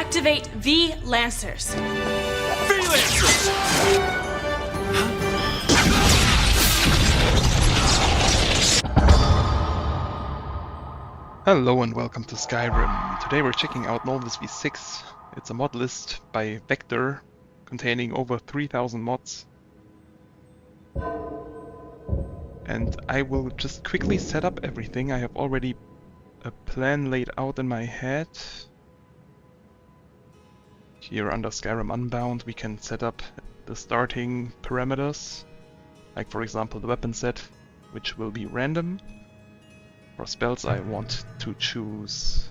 Activate V Lancers. V Lancers! Hello and welcome to Skyrim. Today we're checking out Nolvus v6. It's a mod list by Vector containing over 3000 mods. And I will just quickly set up everything. I have already a plan laid out in my head. Here under Skyrim Unbound we can set up the starting parameters, like for example the weapon set, which will be random. For spells I want to choose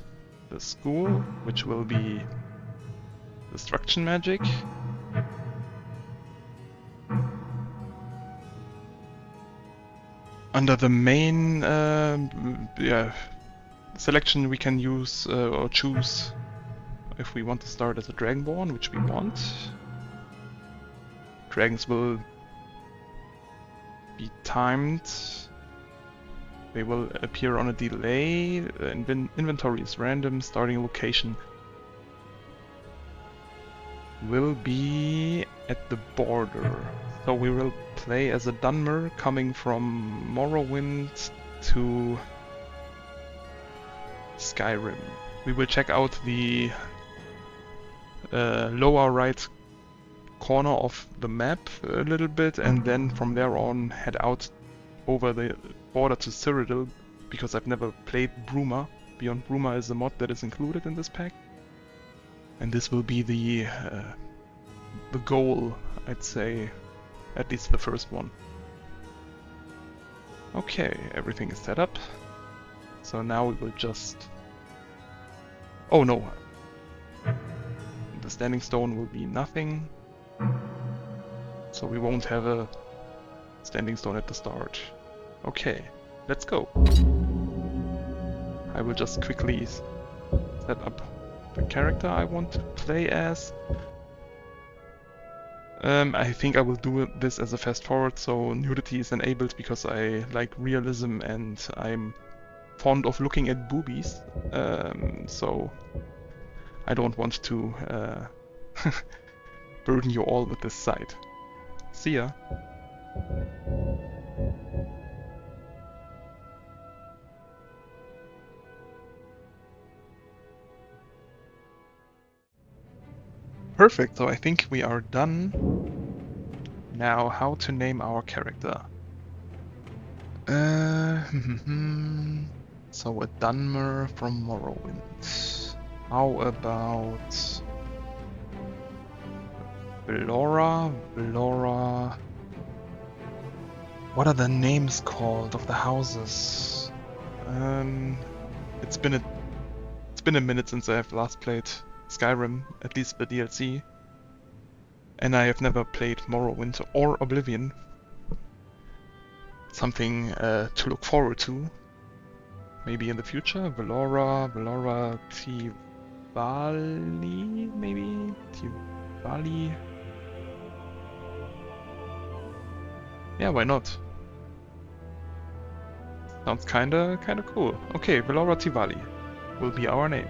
the school, which will be destruction magic. Under the main selection we can use or choose if we want to start as a Dragonborn, which we want. Dragons will be timed. They will appear on a delay. Inventory is random. Starting location will be at the border. So we will play as a Dunmer coming from Morrowind to Skyrim. We will check out the lower right corner of the map a little bit, and then from there on head out over the border to Cyrodiil, because I've never played Bruma. Beyond Bruma is a mod that is included in this pack, and this will be the goal, I'd say, at least the first one. Okay, everything is set up, so now we will just... Oh no! The standing stone will be nothing, so we won't have a standing stone at the start. Okay, let's go. I will just quickly set up the character I want to play as. I think I will do this as a fast forward, so nudity is enabled because I like realism and I'm fond of looking at boobies. So I don't want to burden you all with this sight. See ya! Perfect, so I think we are done. Now, how to name our character? So a Dunmer from Morrowind. How about Velorah? What are the names called of the houses? It's been a minute since I have last played Skyrim, at least the DLC, and I have never played Morrowind or Oblivion. Something to look forward to, maybe in the future. Velorah Tyvalli, maybe? Tyvalli? Yeah, why not? Sounds kinda cool. Okay, Velorah Tyvalli will be our name.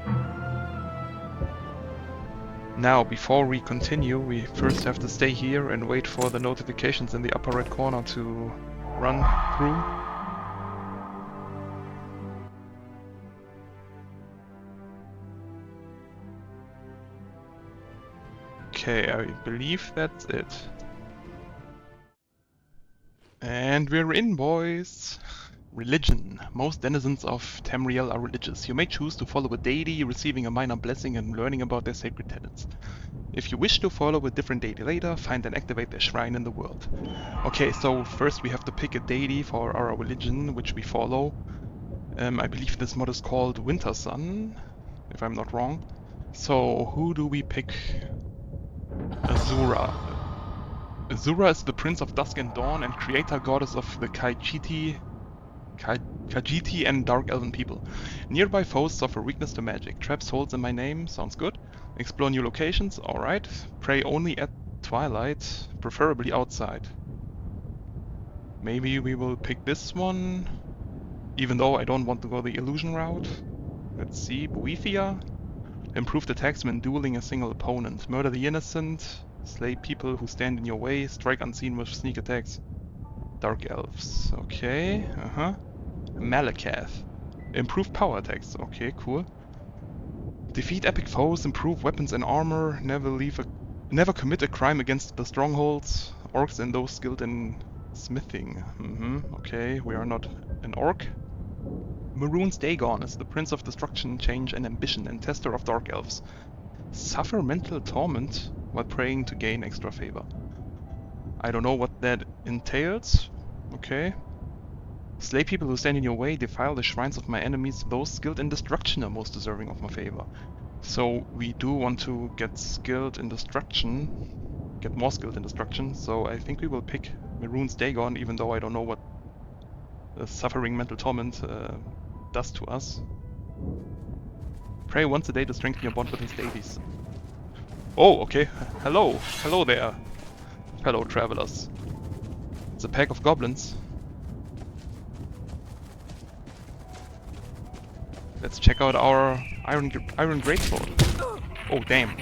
Now, before we continue, we first have to stay here and wait for the notifications in the upper right corner to run through. Okay, I believe that's it. And we're in, boys! Religion. Most denizens of Tamriel are religious. You may choose to follow a deity, receiving a minor blessing and learning about their sacred tenets. If you wish to follow a different deity later, find and activate their shrine in the world. Okay, so first we have to pick a deity for our religion, which we follow. I believe this mod is called Winter Sun, if I'm not wrong. So, who do we pick? Azura. Azura is the Prince of Dusk and Dawn and creator goddess of the Khajiit and Dark Elven people. Nearby foes suffer weakness to magic. Trap souls in my name, sounds good. Explore new locations, alright. Pray only at twilight, preferably outside. Maybe we will pick this one, even though I don't want to go the illusion route. Let's see, Boethia. Improved attacks when dueling a single opponent. Murder the innocent. Slay people who stand in your way. Strike unseen with sneak attacks. Dark Elves. Okay, Malakath. Improve power attacks. Okay, cool. Defeat epic foes. Improve weapons and armor. Never commit a crime against the strongholds. Orcs and those skilled in smithing. Okay, we are not an orc. Maroon's Dagon is the Prince of Destruction, Change and Ambition and Tester of Dark Elves. Suffer mental torment while praying to gain extra favor. I don't know what that entails. Okay. Slay people who stand in your way, defile the shrines of my enemies. Those skilled in destruction are most deserving of my favor. So we do want to get skilled in destruction. Get more skilled in destruction. So I think we will pick Maroon's Dagon, even though I don't know what suffering mental torment does to us. Pray once a day to strengthen your bond with his deities. Oh, okay. Hello. Hello there, fellow travelers. It's a pack of goblins. Let's check out our iron greatsword. Oh, damn.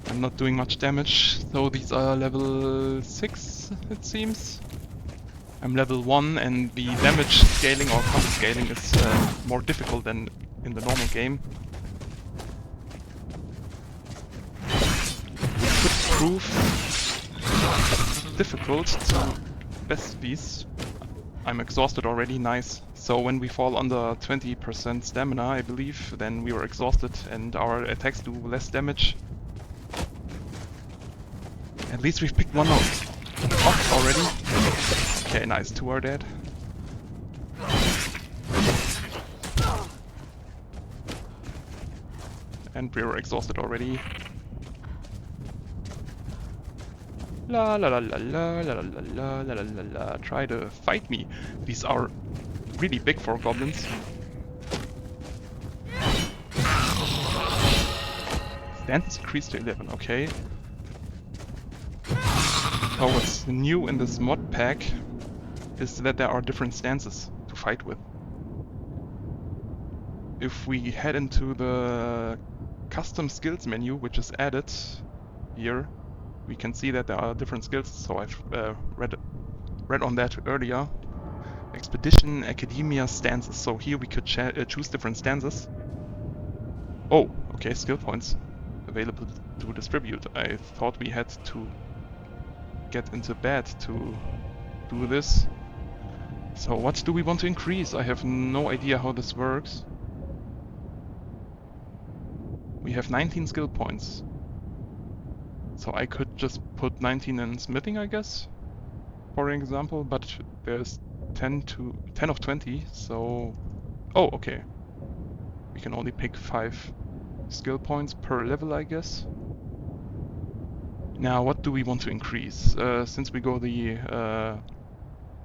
I'm not doing much damage, so these are level 6, it seems. I'm level 1 and the damage scaling or combo scaling is more difficult than in the normal game. We could prove difficult to best these. I'm exhausted already, nice. So when we fall under 20% stamina, I believe, then we were exhausted and our attacks do less damage. At least we've picked one off already. Okay, nice, 2 are dead. And we were exhausted already. La la la la la la la la la la la la. Try to fight me. These are really big for goblins. Stance increased to 11, okay. So what's new in this mod pack is that there are different stances to fight with. If we head into the custom skills menu, which is added here, we can see that there are different skills. So I've read on that earlier. Expedition, Academia, stances. So here we could choose different stances. Oh, okay, skill points available to distribute. I thought we had to get into bed to do this. So what do we want to increase? I have no idea how this works. We have 19 skill points. So I could just put 19 in smithing, I guess, for example, but there's 10 of 20, so... Oh, okay. We can only pick 5 skill points per level, I guess. Now, what do we want to increase? Since we go the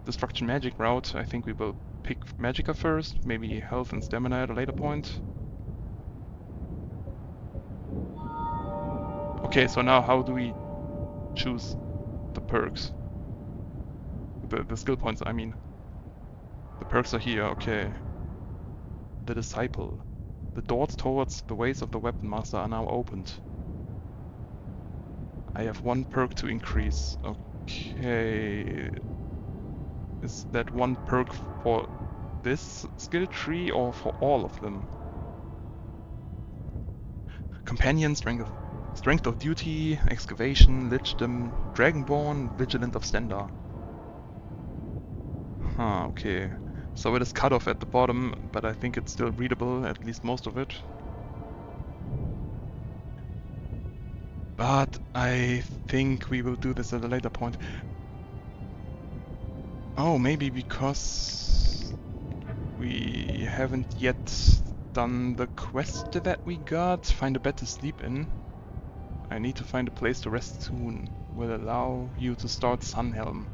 Destruction Magic route, I think we will pick Magicka first, maybe health and stamina at a later point. Okay, so now how do we choose the perks? The skill points, I mean. The perks are here, okay. The Disciple. The doors towards the ways of the Weapon Master are now opened. I have 1 perk to increase. Okay. Is that 1 perk for this skill tree or for all of them? Companion, Strength of Duty, Excavation, Lichdom, Dragonborn, Vigilant of Stendar. Huh, okay. So it is cut off at the bottom, but I think it's still readable, at least most of it. But I think we will do this at a later point. Oh, maybe because we haven't yet done the quest that we got. Find a bed to sleep in. I need to find a place to rest soon. Will allow you to start Sunhelm.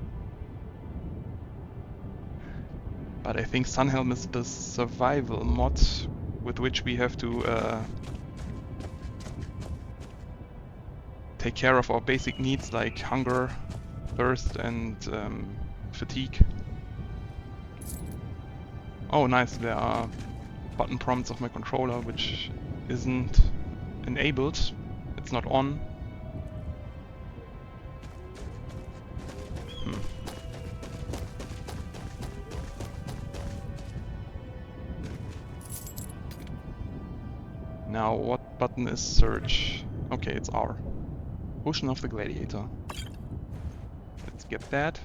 But I think Sunhelm is the survival mod with which we have to take care of our basic needs like hunger, thirst and fatigue. Oh nice, there are button prompts of my controller which isn't enabled. It's not on. Now what button is search? Okay, it's R. Ocean of the Gladiator. Let's get that.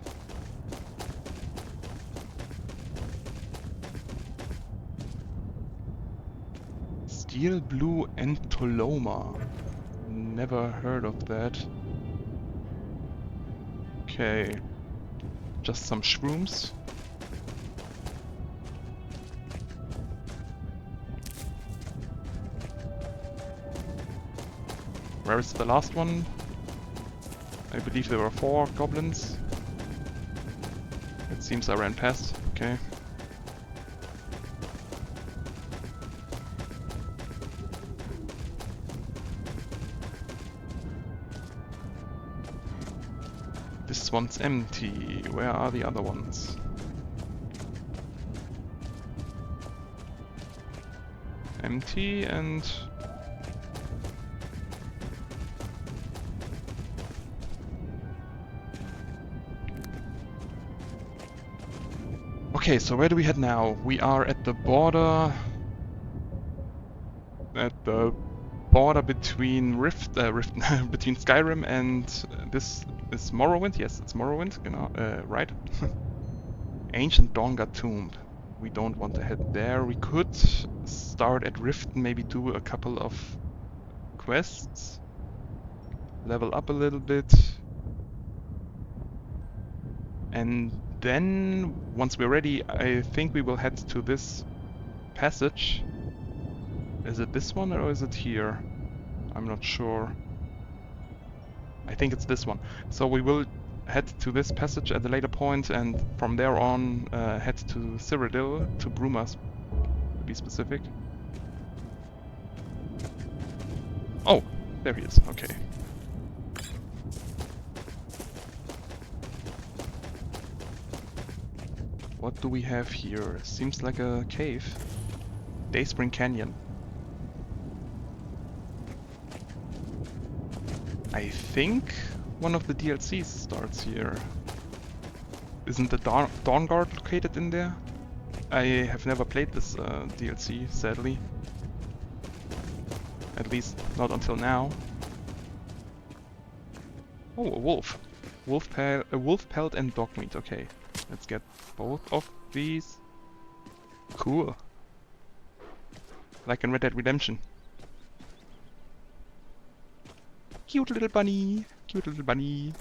Steel Blue Entoloma. Never heard of that. Okay. Just some shrooms. Where is the last one? I believe there were 4 goblins. It seems I ran past. Okay. This one's empty. Where are the other ones? Empty and... Okay, so where do we head now? We are at the border... between between Skyrim and this is Morrowind. Yes, it's Morrowind. You know, right? Ancient Dawnguard Tomb. We don't want to head there. We could start at Rift and maybe do a couple of quests, level up a little bit, and then once we're ready, I think we will head to this passage. Is it this one or is it here? I'm not sure. I think it's this one. So we will head to this passage at a later point, and from there on head to Cyrodiil, to Brumas, to be specific. Oh, there he is. Okay. What do we have here? Seems like a cave. Dayspring Canyon. I think one of the DLCs starts here. Isn't the Dawnguard located in there? I have never played this DLC, sadly. At least not until now. Oh, a wolf. Wolf pelt and dog meat. Okay, let's get both of these. Cool. Like in Red Dead Redemption. Cute little bunny. Cute little bunny.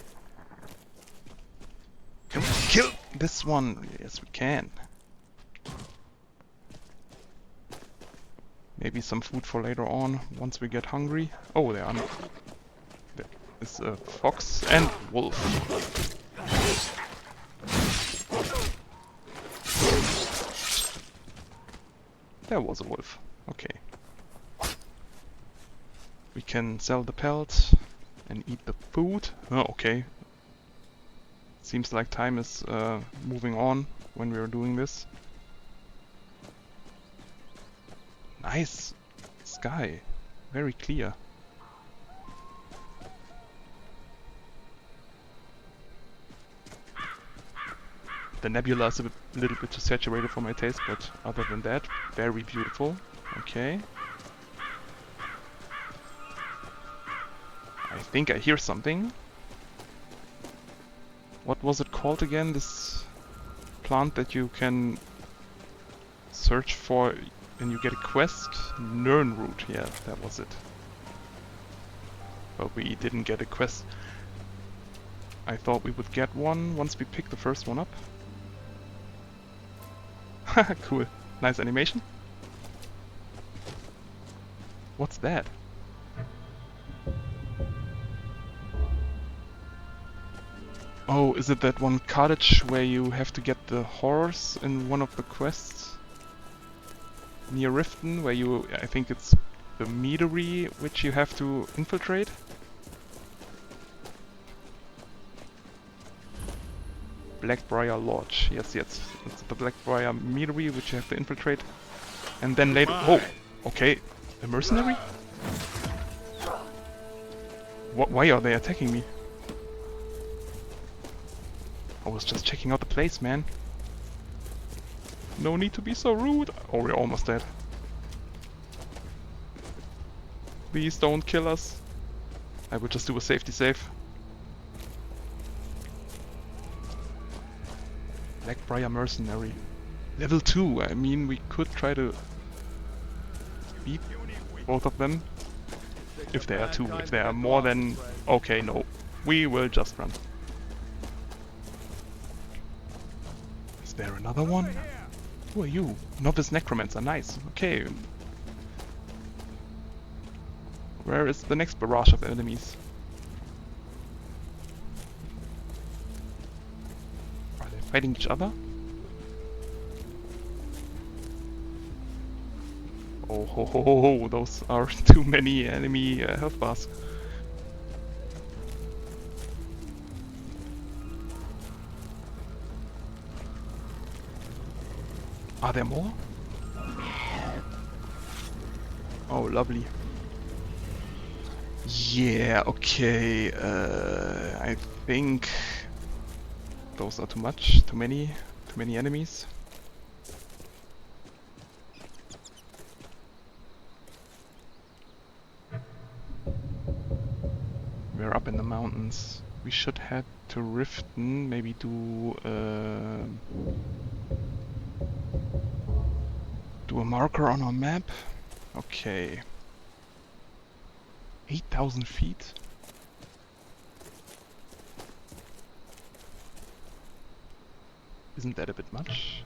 Can we kill this one? Yes, we can. Maybe some food for later on, once we get hungry. Oh, there are no... There is a fox and wolf. There was a wolf. Okay. We can sell the pelts and eat the food. Oh, okay. Seems like time is moving on when we are doing this. Nice sky. Very clear. The nebula is a little bit too saturated for my taste, but other than that, very beautiful. Okay. I think I hear something. What was it called again? This plant that you can search for and you get a quest? Nirnroot, yeah, that was it. But we didn't get a quest. I thought we would get one once we pick the first one up. Cool. Nice animation. What's that? Oh, is it that one cottage where you have to get the horse in one of the quests? Near Riften, where you... I think it's the meadery which you have to infiltrate? Blackbriar Lodge. Yes, yes. It's the Blackbriar meadery which you have to infiltrate. And then later... Oh! Okay. A mercenary? Why are they attacking me? I was just checking out the place, man. No need to be so rude. Oh, we're almost dead. Please don't kill us. I would just do a safety save. Blackbriar Mercenary. Level 2. I mean, we could try to beat both of them. If there are two. If there are more than... Okay, no. We will just run. Is there another one? Who are you? Novice Necromancer. Nice. Okay. Where is the next barrage of enemies? Are they fighting each other? Oh ho ho ho ho, those are too many enemy health bars. Are there more? Oh, lovely. Yeah, okay, I think those are too much, too many enemies. We're up in the mountains. We should head to Riften, maybe do a marker on our map. Okay. 8,000 feet? Isn't that a bit much?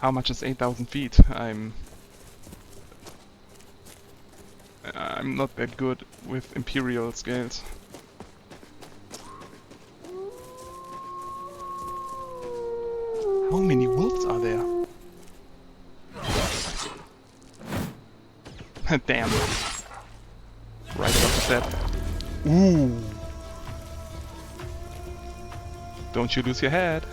How much is 8,000 feet? I'm not that good with imperial scales. How many wolves are there? Damn. Right above the set. Ooh. Don't you lose your head.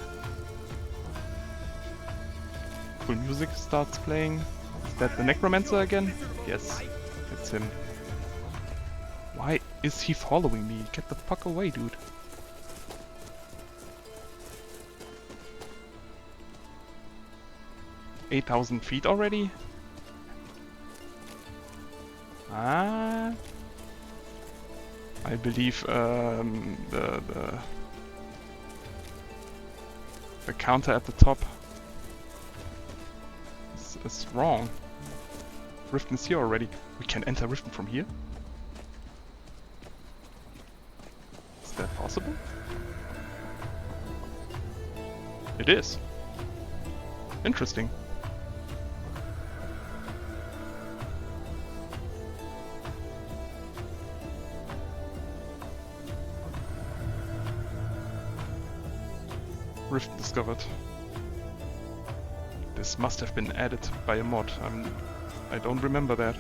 Cool music starts playing. Is that the Necromancer again? Yes, it's him. Why is he following me? Get the fuck away, dude. $8,000 feet already? Ah, I believe the counter at the top is wrong. Riften's here already. We can enter Riften from here? Is that possible? It is. Interesting. Rift discovered. This must have been added by a mod. I don't remember that.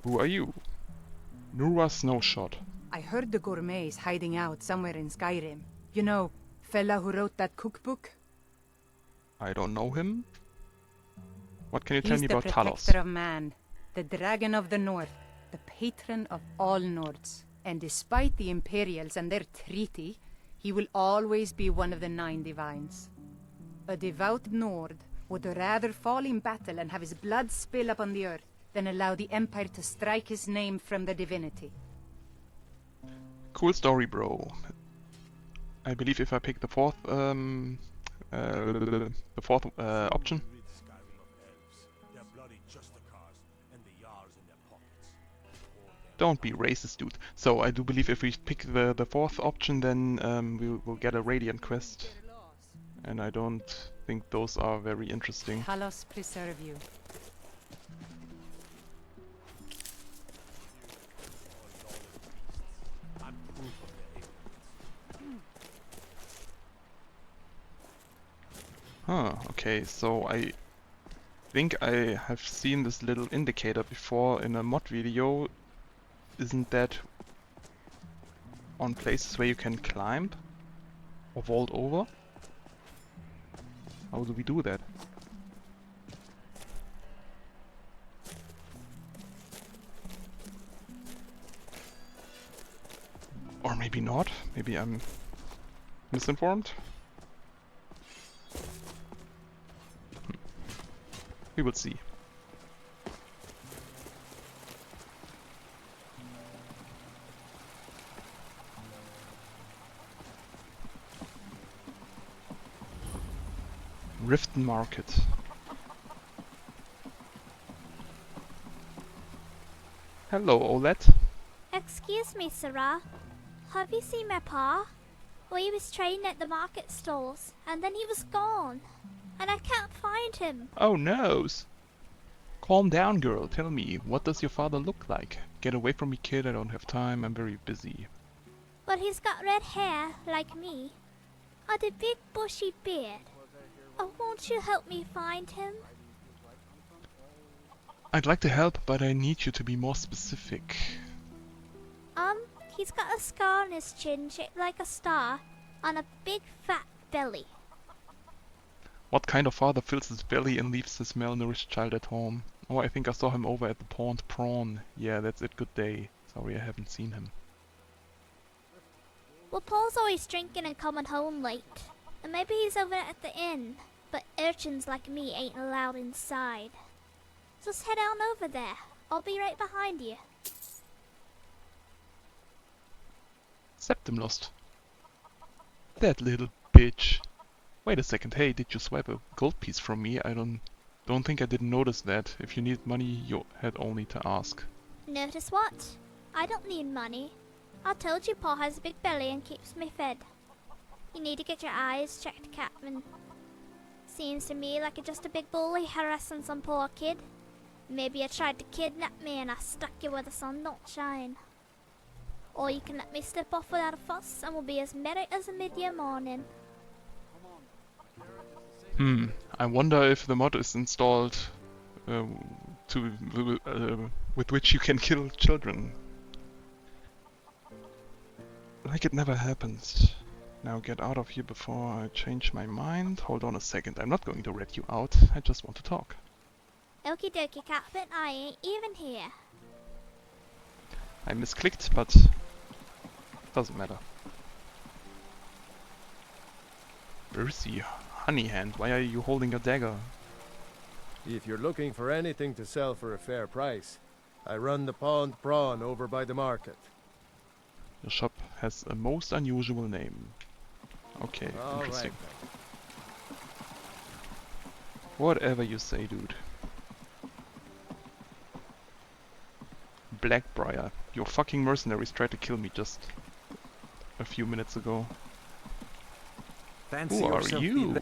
Who are you? Nura Snowshot. I heard the gourmet is hiding out somewhere in Skyrim. You know, fella who wrote that cookbook? I don't know him. What can you tell me about He's the Talos? protector of man, the dragon of the north, the patron of all Nords. And despite the Imperials and their treaty, he will always be one of the 9 divines. A devout Nord would rather fall in battle and have his blood spill upon the earth than allow the Empire to strike his name from the divinity. Cool story, bro. I believe if I pick the 4th The fourth option. Don't be racist, dude. So I do believe if we pick the fourth option, then we'll get a Radiant quest. And I don't think those are very interesting. Talos preserve you. Huh, okay, so I think I have seen this little indicator before in a mod video. Isn't that on places where you can climb or vault over? How do we do that? Or maybe not. Maybe I'm misinformed. We will see. Riften Market. Hello, OLED. Excuse me, Sarah. Have you seen my pa? Well, he was trading at the market stalls, and then he was gone. And I can't find him. Oh no! Calm down, girl. Tell me, what does your father look like? Get away from me, kid. I don't have time. I'm very busy. Well, he's got red hair, like me, and a big bushy beard. Oh, won't you help me find him? I'd like to help, but I need you to be more specific. He's got a scar on his chin shaped like a star, and a big fat belly. What kind of father fills his belly and leaves his malnourished child at home? Oh, I think I saw him over at the Pawned Prawn. Yeah, that's it. Good day. Sorry, I haven't seen him. Well, Paul's always drinking and coming home late. And maybe he's over at the inn, but urchins like me ain't allowed inside. Just head on over there. I'll be right behind you. Septim lost. That little bitch. Wait a second. Hey, did you swipe a gold piece from me? I don't think I didn't notice that. If you need money, you had only to ask. Notice what? I don't need money. I told you Pa has a big belly and keeps me fed. You need to get your eyes checked, Captain. Seems to me like you're just a big bully harassing some poor kid. Maybe you tried to kidnap me and I stuck you where the sun don't shine. Or you can let me slip off without a fuss and we'll be as merry as a mid-year morning. I wonder if the mod is installed with which you can kill children. Like it never happens. Now get out of here before I change my mind. Hold on a second, I'm not going to rat you out, I just want to talk. Okie dokie, Captain, I ain't even here. I misclicked, but doesn't matter. Where is he? Honey hand, why are you holding a dagger? If you're looking for anything to sell for a fair price, I run the Pawned Prawn over by the market. Your shop has a most unusual name. Okay, All interesting. right. Whatever you say, dude. Blackbriar, your fucking mercenaries tried to kill me just a few minutes ago. Fancy Who are yourself you?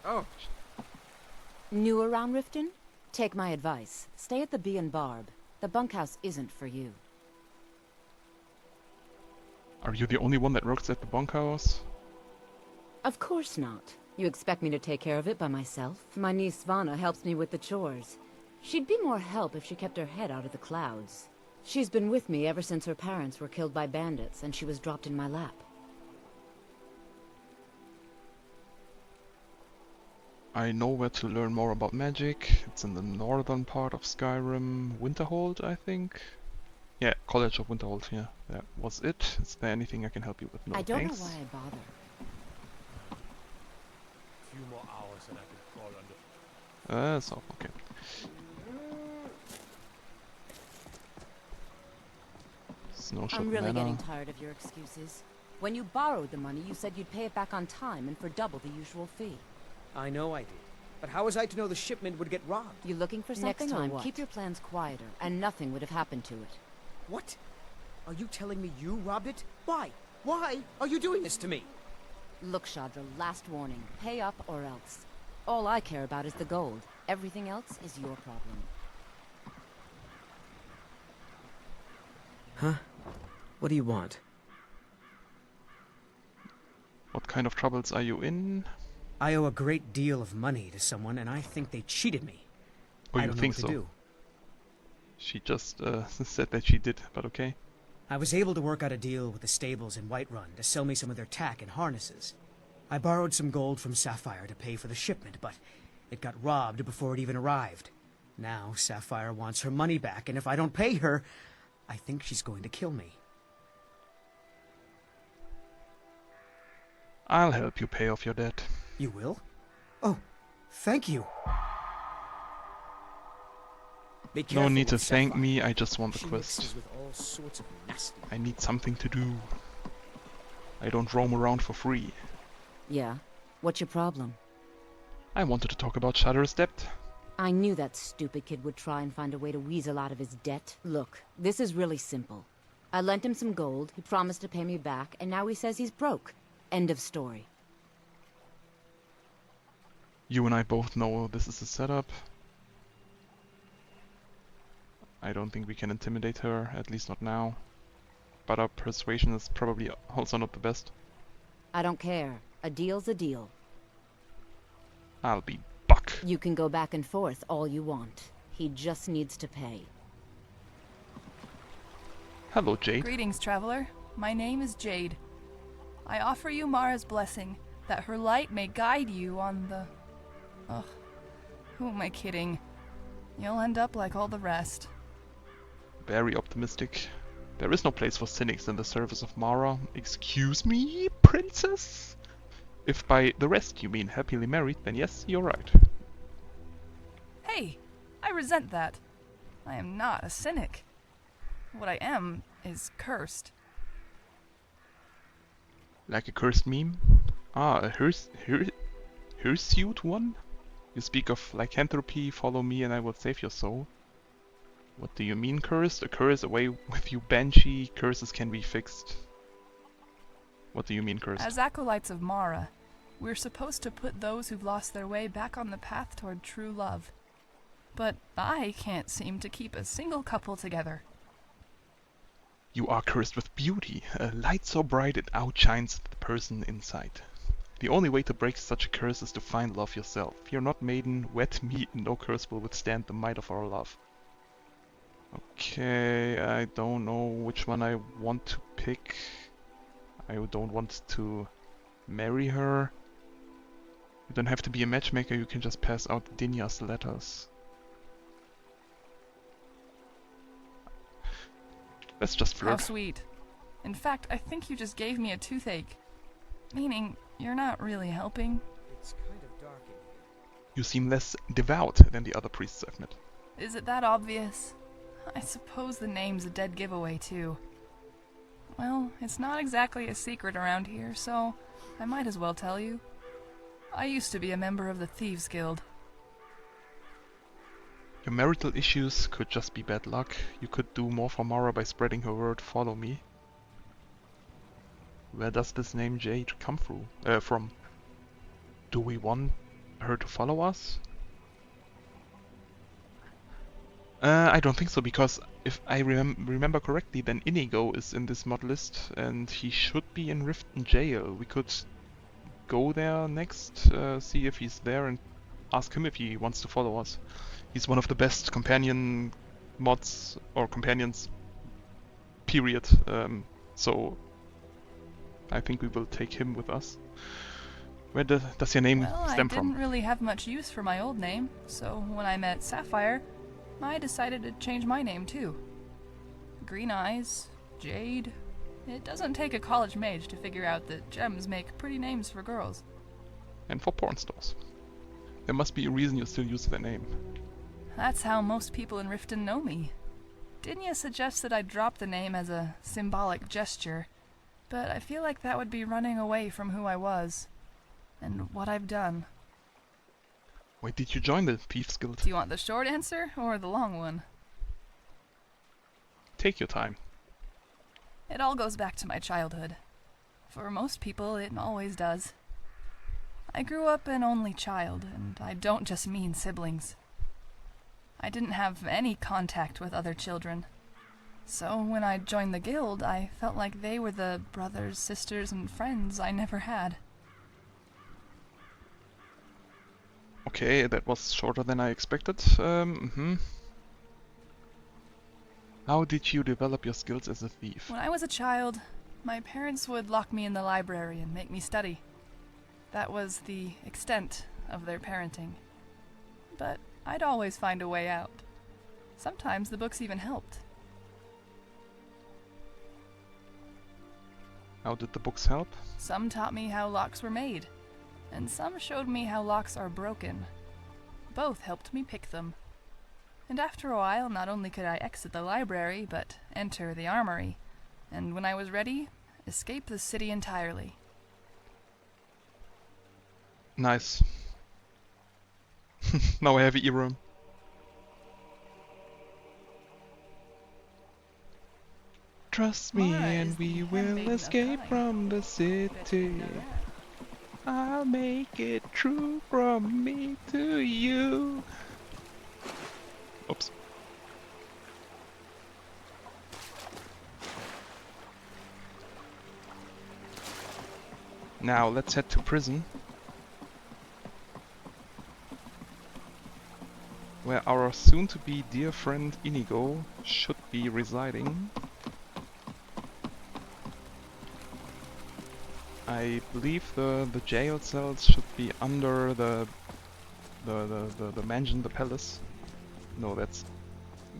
Oh, New around Riften? Take my advice. Stay at the Bee and Barb. The bunkhouse isn't for you. Are you the only one that works at the bunkhouse? Of course not. You expect me to take care of it by myself? My niece Svana helps me with the chores. She'd be more help if she kept her head out of the clouds. She's been with me ever since her parents were killed by bandits and she was dropped in my lap. I know where to learn more about magic. It's in the northern part of Skyrim. Winterhold, I think? Yeah, College of Winterhold, yeah. That was it. Is there anything I can help you with? No, I don't thanks. know why I bother. Few more hours and I can crawl under. So, okay. Snowshot I'm really Manor. getting tired of your excuses. When you borrowed the money, you said you'd pay it back on time and for double the usual fee. I know I did. But how was I to know the shipment would get robbed? You looking for something? Next time, or what? Keep your plans quieter, and nothing would have happened to it. What? Are you telling me you robbed it? Why? Why are you doing this to me? Look, Shadra, last warning. Pay up or else. All I care about is the gold. Everything else is your problem. Huh? What do you want? What kind of troubles are you in? I owe a great deal of money to someone, and I think they cheated me. Oh, I you don't know think what so? to do. She just said that she did, but okay. I was able to work out a deal with the stables in Whiterun to sell me some of their tack and harnesses. I borrowed some gold from Sapphire to pay for the shipment, but it got robbed before it even arrived. Now Sapphire wants her money back, and if I don't pay her, I think she's going to kill me. I'll help you pay off your debt. You will? Oh, thank you. Be No careful need to with thank Sapphire. me, I just want the She quest. mixes with all sorts of nasty. I need something to do. I don't roam around for free. Yeah? What's your problem? I wanted to talk about Shadow's debt. I knew that stupid kid would try and find a way to weasel out of his debt. Look, this is really simple. I lent him some gold, he promised to pay me back, and now he says he's broke. End of story. You and I both know this is a setup. I don't think we can intimidate her, at least not now. But our persuasion is probably also not the best. I don't care. A deal's a deal. I'll be Buck. You can go back and forth all you want. He just needs to pay. Hello, Jade. Greetings, traveler. My name is Jade. I offer you Mara's blessing, that her light may guide you on the... Ugh. Who am I kidding? You'll end up like all the rest. Very optimistic. There is no place for cynics in the service of Mara. Excuse me, princess? If by the rest you mean happily married, then yes, you're right. Hey, I resent that. I am not a cynic. What I am is cursed. Like a cursed meme? Ah, a hirsute one? You speak of lycanthropy, follow me and I will save your soul. What do you mean cursed? A curse away with you, Banshee. Curses can be fixed. What do you mean cursed? As acolytes of Mara, we're supposed to put those who've lost their way back on the path toward true love. But I can't seem to keep a single couple together. You are cursed with beauty, a light so bright it outshines the person inside. The only way to break such a curse is to find love yourself. Fear not, maiden, wet meat, no curse will withstand the might of our love. Okay, I don't know which one I want to pick. I don't want to marry her. You don't have to be a matchmaker, you can just pass out Dinya's letters. Let's just How flirt. sweet. In fact, I think you just gave me a toothache. Meaning, you're not really helping. It's kind of dark in here. You seem less devout than the other priests I've met. Is it that obvious? I suppose the name's a dead giveaway, too. Well, it's not exactly a secret around here, so I might as well tell you. I used to be a member of the Thieves Guild. Your marital issues could just be bad luck. You could do more for Mara by spreading her word, follow me. Where does this name Jade come from? Do we want her to follow us? I don't think so, because if I remember correctly, then Inigo is in this mod list, and he should be in Riften jail. We could go there next, see if he's there, and ask him if he wants to follow us. He's one of the best companion mods, or companions, period, so I think we will take him with us. Where does your name Well, I stem didn't from? really have much use for my old name, so when I met Sapphire, I decided to change my name too. Green eyes, Jade. It doesn't take a college mage to figure out that gems make pretty names for girls. And for porn stars. There must be a reason you still use their name. That's how most people in Riften know me. Dinya suggests that I drop the name as a symbolic gesture, but I feel like that would be running away from who I was, and what I've done. Why did you join the Thieves Guild? Do you want the short answer or the long one? Take your time. It all goes back to my childhood. For most people, it always does. I grew up an only child, and I don't just mean siblings. I didn't have any contact with other children. So when I joined the guild, I felt like they were the brothers, sisters, and friends I never had. Okay, that was shorter than I expected. How did you develop your skills as a thief? When I was a child, my parents would lock me in the library and make me study. That was the extent of their parenting. But I'd always find a way out. Sometimes the books even helped. How did the books help? Some taught me how locks were made, and some showed me how locks are broken. Both helped me pick them. And after a while, not only could I exit the library, but enter the armory, and when I was ready, escape the city entirely. Nice. Now I have AERO. Trust me Mara is and the we will handmaiden of escape time. from the Bet you city. didn't know that. I'll make it true from me to you. Oops. Now let's head to prison, where our soon-to-be dear friend Inigo should be residing. I believe the jail cells should be under the mansion, the palace. No, that's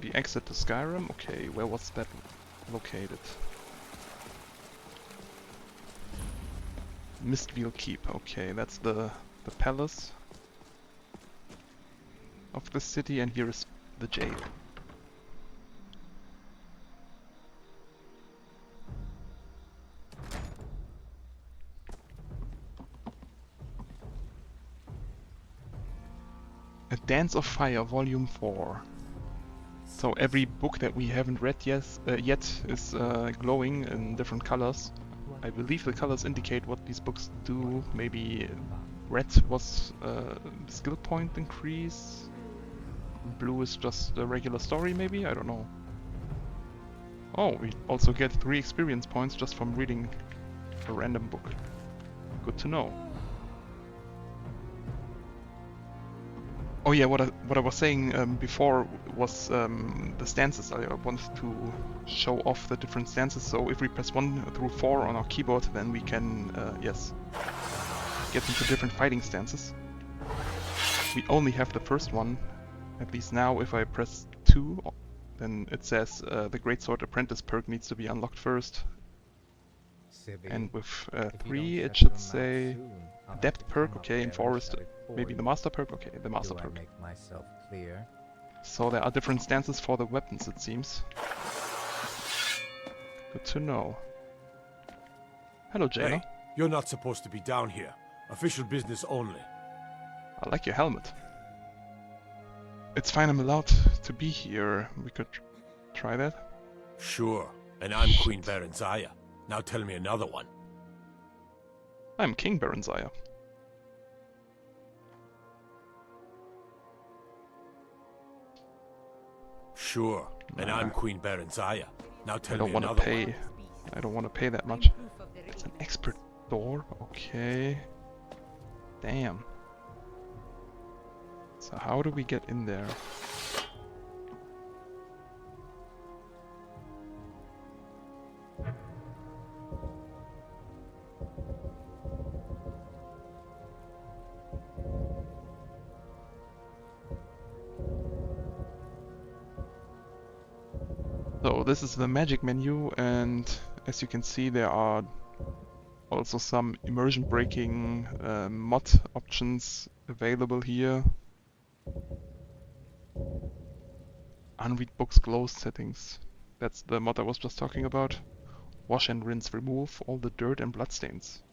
the exit to Skyrim. Okay, where was that located? Mistville Keep. Okay, that's the palace of the city, and here is the jail. A Dance of Fire, Volume 4. So every book that we haven't read yet is glowing in different colors. I believe the colors indicate what these books do. Maybe red was skill point increase. Blue is just a regular story, maybe? I don't know. Oh, we also get 3 experience points just from reading a random book. Good to know. Oh yeah, what I was saying before was the stances. I wanted to show off the different stances. So if we press 1 through 4 on our keyboard, then we can, yes, get into different fighting stances. We only have the first one, at least now. If I press 2, then it says the Greatsword Apprentice perk needs to be unlocked first. And with 3 it should say Depth perk, okay, in Forest, maybe the Master perk, okay, the Master perk. So there are different stances for the weapons, it seems. Good to know. Hello, jailer. Hey, you're not supposed to be down here. Official business only. I like your helmet. It's fine, I'm allowed to be here. We could try that. Sure, and I'm Queen Berenzaya. Now tell me another one. I'm King Berenzaya. Sure, and I'm Queen Berenzaya. Now I tell don't me want to another pay. one. I don't want to pay that much. It's an expert door. Okay. Damn. So how do we get in there? So this is the magic menu, and as you can see there are also some immersion breaking mod options available here. Unread books closed settings. That's the mod I was just talking about. Wash and rinse, remove all the dirt and bloodstains.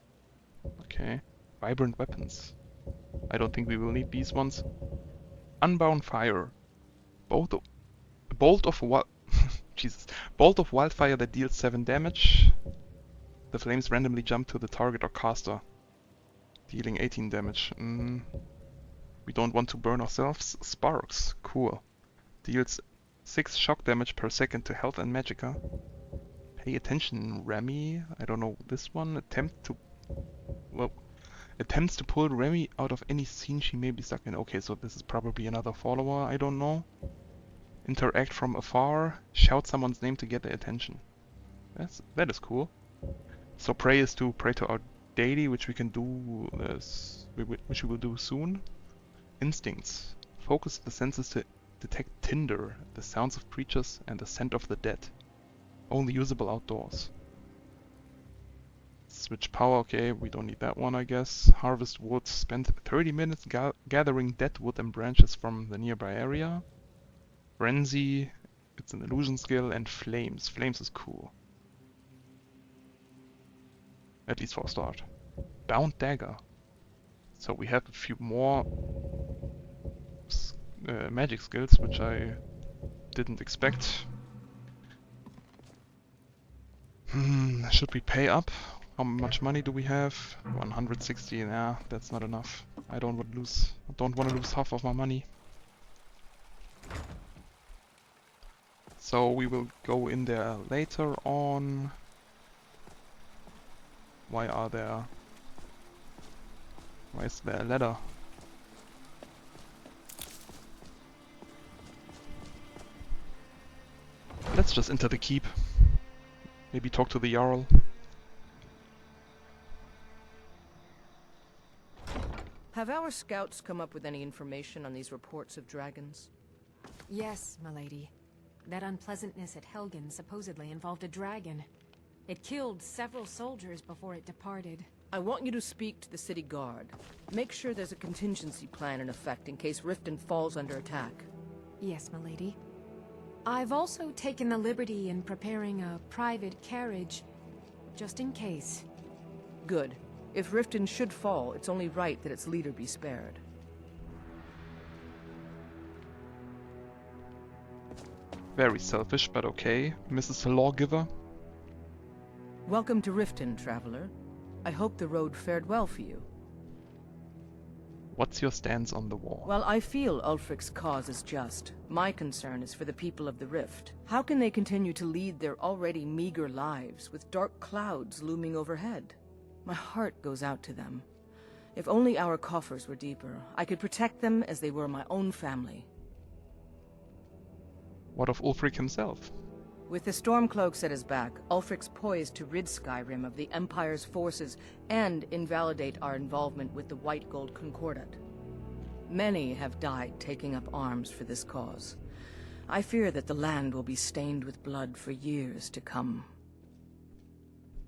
Okay. Vibrant weapons. I don't think we will need these ones. Unbound Fire. Bolt of Jesus. Bolt of Wildfire that deals 7 damage. The flames randomly jump to the target or caster, dealing 18 damage. We don't want to burn ourselves. Sparks. Cool. Deals 6 shock damage per second to health and magicka. Pay attention, Remy. I don't know this one. Attempts to pull Remy out of any scene she may be stuck in. Okay, so this is probably another follower, I don't know. Interact from afar. Shout someone's name to get their attention. That is cool. So pray is to pray to our deity, which we can do, which we will do soon. Instincts. Focus the senses to detect tinder, the sounds of creatures, and the scent of the dead. Only usable outdoors. Switch power, okay, we don't need that one, I guess. Harvest wood, spend 30 minutes gathering dead wood and branches from the nearby area. Frenzy, it's an illusion skill, and flames. Flames is cool. At least for a start. Bound dagger. So we have a few more magic skills, which I didn't expect. Should we pay up? How much money do we have? 160. Nah, that's not enough. I don't want to lose half of my money. So we will go in there later on. Why is there a ladder? Let's just enter the keep. Maybe talk to the Jarl. Have our scouts come up with any information on these reports of dragons? Yes, milady. That unpleasantness at Helgen supposedly involved a dragon. It killed several soldiers before it departed. I want you to speak to the city guard. Make sure there's a contingency plan in effect in case Riften falls under attack. Yes, milady. I've also taken the liberty in preparing a private carriage, just in case. Good. If Riften should fall, it's only right that its leader be spared. Very selfish, but okay. Mrs. Lawgiver. Welcome to Riften, traveler. I hope the road fared well for you. What's your stance on the war? Well, I feel Ulfric's cause is just. My concern is for the people of the Rift. How can they continue to lead their already meager lives with dark clouds looming overhead? My heart goes out to them. If only our coffers were deeper, I could protect them as they were my own family. What of Ulfric himself? With the Stormcloaks at his back, Ulfric's poised to rid Skyrim of the Empire's forces and invalidate our involvement with the White Gold Concordat. Many have died taking up arms for this cause. I fear that the land will be stained with blood for years to come.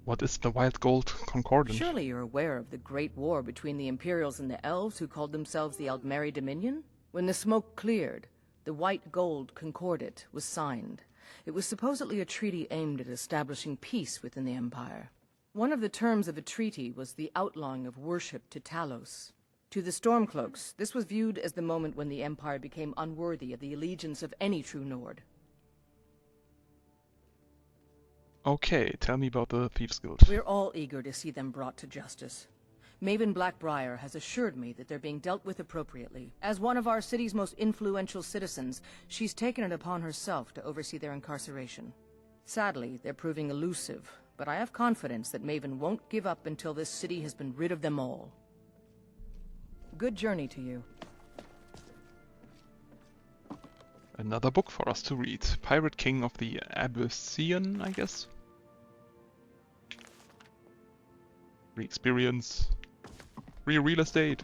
What is the White Gold Concordat? Surely you're aware of the Great War between the Imperials and the Elves who called themselves the Aldmeri Dominion? When the smoke cleared, the White Gold Concordat was signed. It was supposedly a treaty aimed at establishing peace within the Empire. One of the terms of the treaty was the outlawing of worship to Talos. To the Stormcloaks, this was viewed as the moment when the Empire became unworthy of the allegiance of any true Nord. Okay, tell me about the Thieves Guild. We're all eager to see them brought to justice. Maven Blackbriar has assured me that they're being dealt with appropriately. As one of our city's most influential citizens, she's taken it upon herself to oversee their incarceration. Sadly, they're proving elusive, but I have confidence that Maven won't give up until this city has been rid of them all. Good journey to you. Another book for us to read. Pirate King of the Abyssian, I guess? Free experience. Free real estate.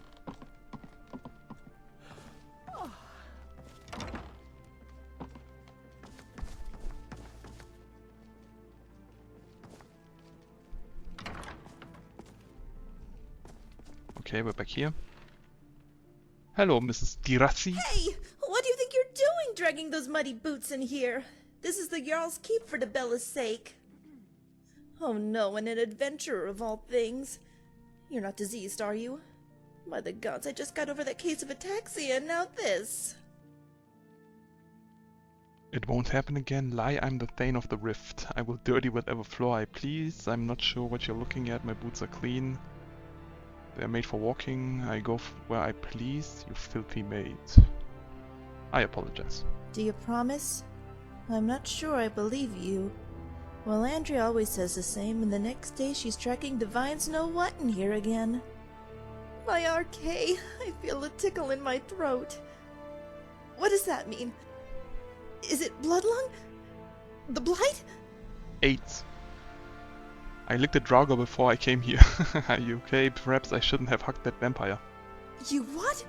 Okay, we're back here. Hello, Mrs. Dirassi. Hey! What do you think you're doing, dragging those muddy boots in here? This is the Jarl's keep for Debella's sake. Oh no, and an adventurer of all things. You're not diseased, are you? By the gods, I just got over that case of ataxia, and now this. It won't happen again. Lie, I'm the Thane of the Rift. I will dirty whatever floor I please. I'm not sure what you're looking at. My boots are clean. They're made for walking. I go where I please. You filthy maid. I apologize. Do you promise? I'm not sure I believe you. Well, Andrea always says the same, and the next day she's tracking Divine's know-what in here again. My RK, I feel a tickle in my throat. What does that mean? Is it blood lung? The blight? 8. I licked a Draugr before I came here. Are you okay? Perhaps I shouldn't have hugged that vampire. You what?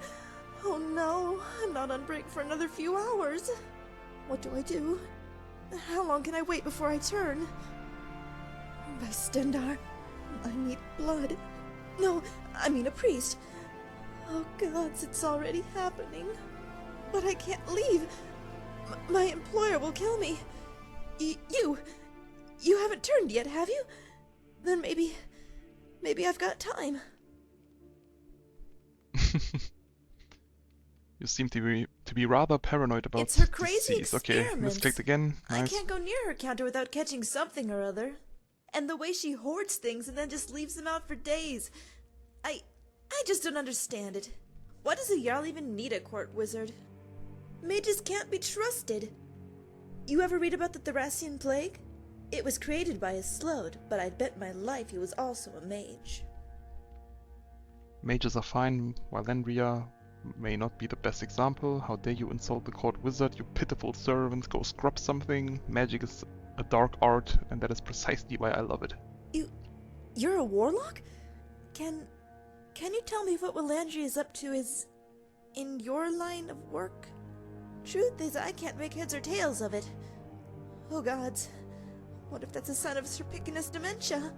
Oh no, I'm not on break for another few hours. What do I do? How long can I wait before I turn? By Stendar, I need blood. No, I mean a priest. Oh gods, it's already happening. But I can't leave. My employer will kill me. You haven't turned yet, have you? Then maybe I've got time. You seem to be rather paranoid about It's her crazy disease. Okay, experiments. misclicked again. Nice. I can't go near her counter without catching something or other. And the way she hoards things and then just leaves them out for days. I just don't understand it. What does a Jarl even need a court wizard? Mages can't be trusted. You ever read about the Thracian plague? It was created by a Slode, but I'd bet my life he was also a mage. Mages are fine, while Andrea may not be the best example. How dare you insult the court wizard, you pitiful servant. Go scrub something. Magic is a dark art, and that is precisely why I love it. You're a warlock? Can you tell me what Willandria is up to is in your line of work? Truth is, I can't make heads or tails of it. Oh gods, what if that's a sign of serpiginous dementia?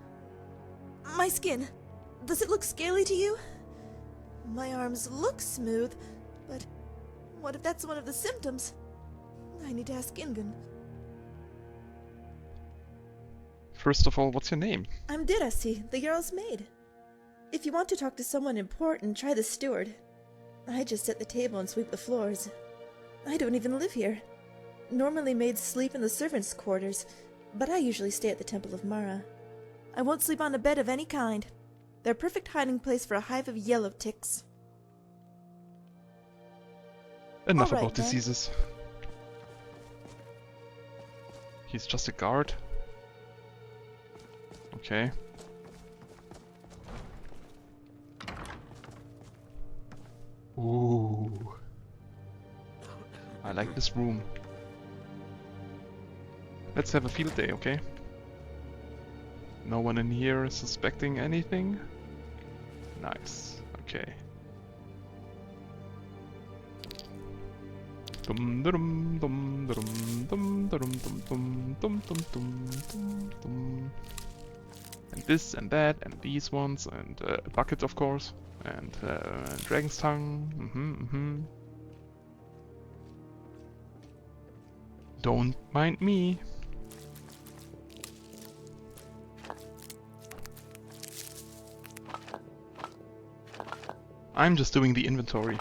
My skin, does it look scaly to you? My arms look smooth, but what if that's one of the symptoms? I need to ask Ingun. First of all, what's your name? I'm Dirasi, the Jarl's maid. If you want to talk to someone important, try the steward. I just set the table and sweep the floors. I don't even live here. Normally maids sleep in the servants' quarters, but I usually stay at the Temple of Mara. I won't sleep on a bed of any kind. They're a perfect hiding place for a hive of yellow ticks. Enough All right, about then. diseases. He's just a guard. Okay. Ooh. I like this room. Let's have a field day, okay? No one in here is suspecting anything? Nice. Okay. Dum dum dum dum dum dum dum dum dum dum dum dum. And this and that and these ones and a bucket, of course, and dragon's tongue. Don't mind me. I'm just doing the inventory,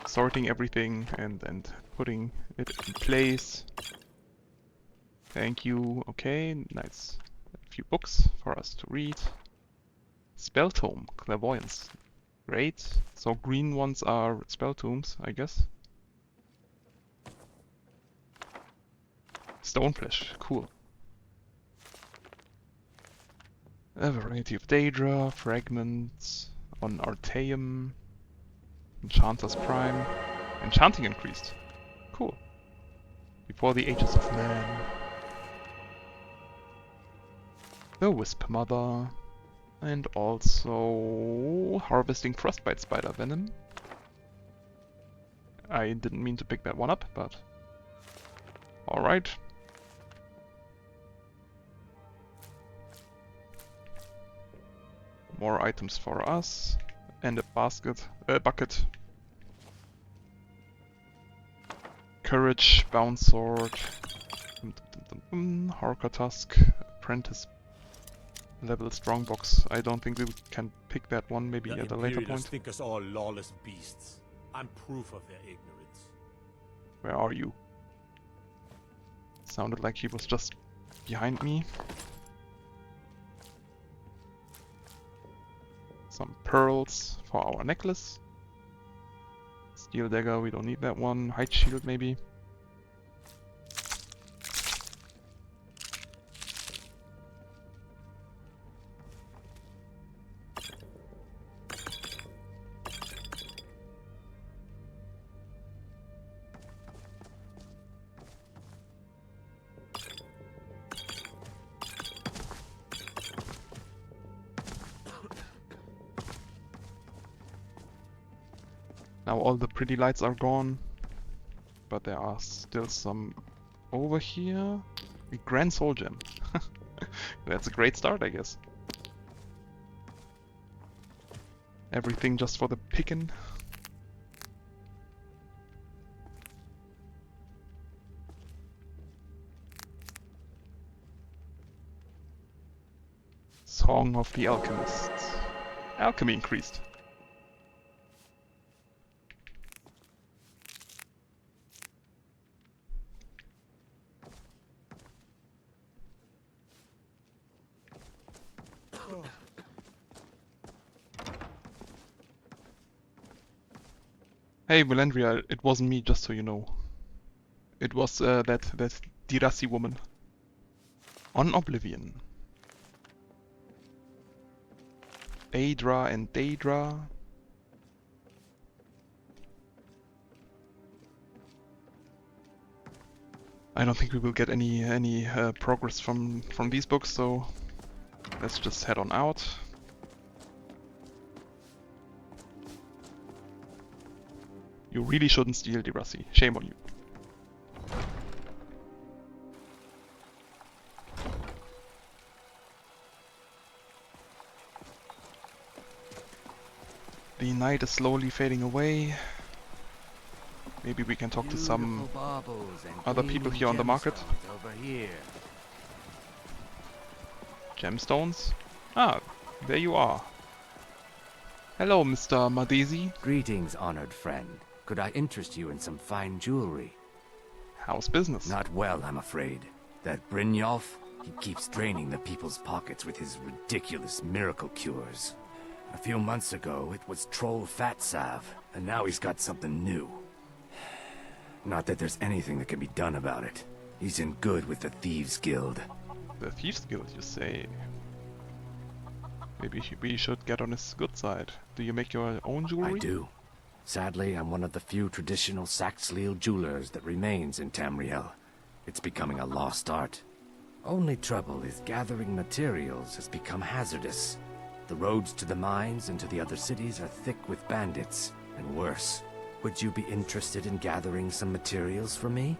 sorting everything and putting it in place. Thank you. Okay, nice. A few books for us to read. Spell tome, clairvoyance. Great. So green ones are spell tomes, I guess. Stoneflesh, cool. A variety of Daedra, fragments on Artaeum, Enchanter's Prime, enchanting increased. Cool. Before the ages of man. The Wisp Mother, and also harvesting frostbite spider venom. I didn't mean to pick that one up, but alright. More items for us, and a bucket. Courage, bound sword, Harker tusk, apprentice level strongbox. I don't think we can pick that one, maybe The at a later Imperials point. think us all lawless beasts. I'm proof of their ignorance. Where are you? Sounded like he was just behind me. Some pearls for our necklace. Steel dagger, we don't need that one. Height shield maybe. Now all the pretty lights are gone, but there are still some over here. A Grand Soul Gem. That's a great start, I guess. Everything just for the pickin'. Song of the Alchemists. Alchemy increased. Hey Valandria, it wasn't me, just so you know. It was that Dirasi woman. On Oblivion. Aedra and Daedra. I don't think we will get any progress from these books, so let's just head on out. You really shouldn't steal Dirasi. Shame on you. The night is slowly fading away. Maybe we can talk to some other people here on the market. Over here. Gemstones? Ah, there you are. Hello, Mr. Madesi. Greetings, honored friend. Could I interest you in some fine jewelry? How's business? Not well, I'm afraid. That Brynjolf, he keeps draining the people's pockets with his ridiculous miracle cures. A few months ago, it was Troll Fat Salve, and now he's got something new. Not that there's anything that can be done about it. He's in good with the Thieves Guild. The Thieves Guild, you say? Maybe we should get on his good side. Do you make your own jewelry? I do. Sadly, I'm one of the few traditional Saxhleel jewelers that remains in Tamriel. It's becoming a lost art. Only trouble is gathering materials has become hazardous. The roads to the mines and to the other cities are thick with bandits, and worse. Would you be interested in gathering some materials for me?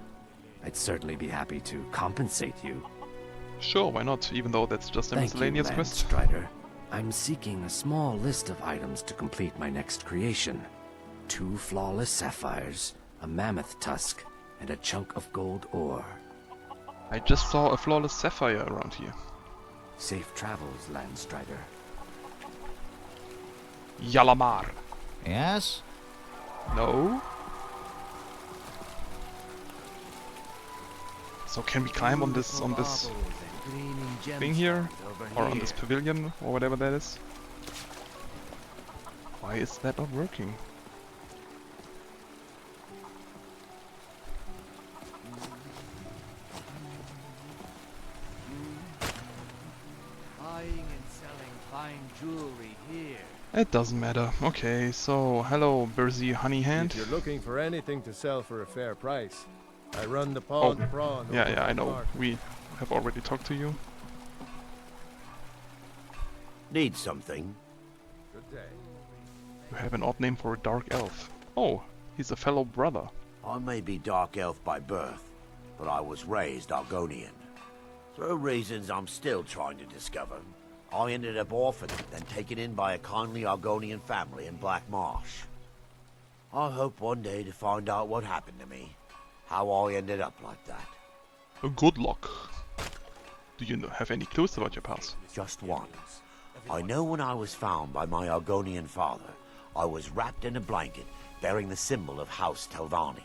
I'd certainly be happy to compensate you. Sure, why not, even though that's just a miscellaneous quest. Strider. I'm seeking a small list of items to complete my next creation. 2 flawless sapphires, a mammoth tusk, and a chunk of gold ore. I just saw a flawless sapphire around here. Safe travels, Landstrider. Yalamar. Yes? No? So can we climb on this thing here? Or on this pavilion, or whatever that is? Why is that not working? Buying and selling fine jewelry here. It doesn't matter. Okay, so hello, Burzy Honeyhand. If you're looking for anything to sell for a fair price, I run the pawn prawn. Yeah, I know. We have already talked to you. Need something? Good day. You have an odd name for a dark elf. Oh, he's a fellow brother. I may be dark elf by birth, but I was raised Argonian. Through reasons I'm still trying to discover, I ended up orphaned, then taken in by a kindly Argonian family in Black Marsh. I hope one day to find out what happened to me, how I ended up like that. Good luck. Do you have any clues about your past? Just one. I know when I was found by my Argonian father, I was wrapped in a blanket bearing the symbol of House Tyvalli.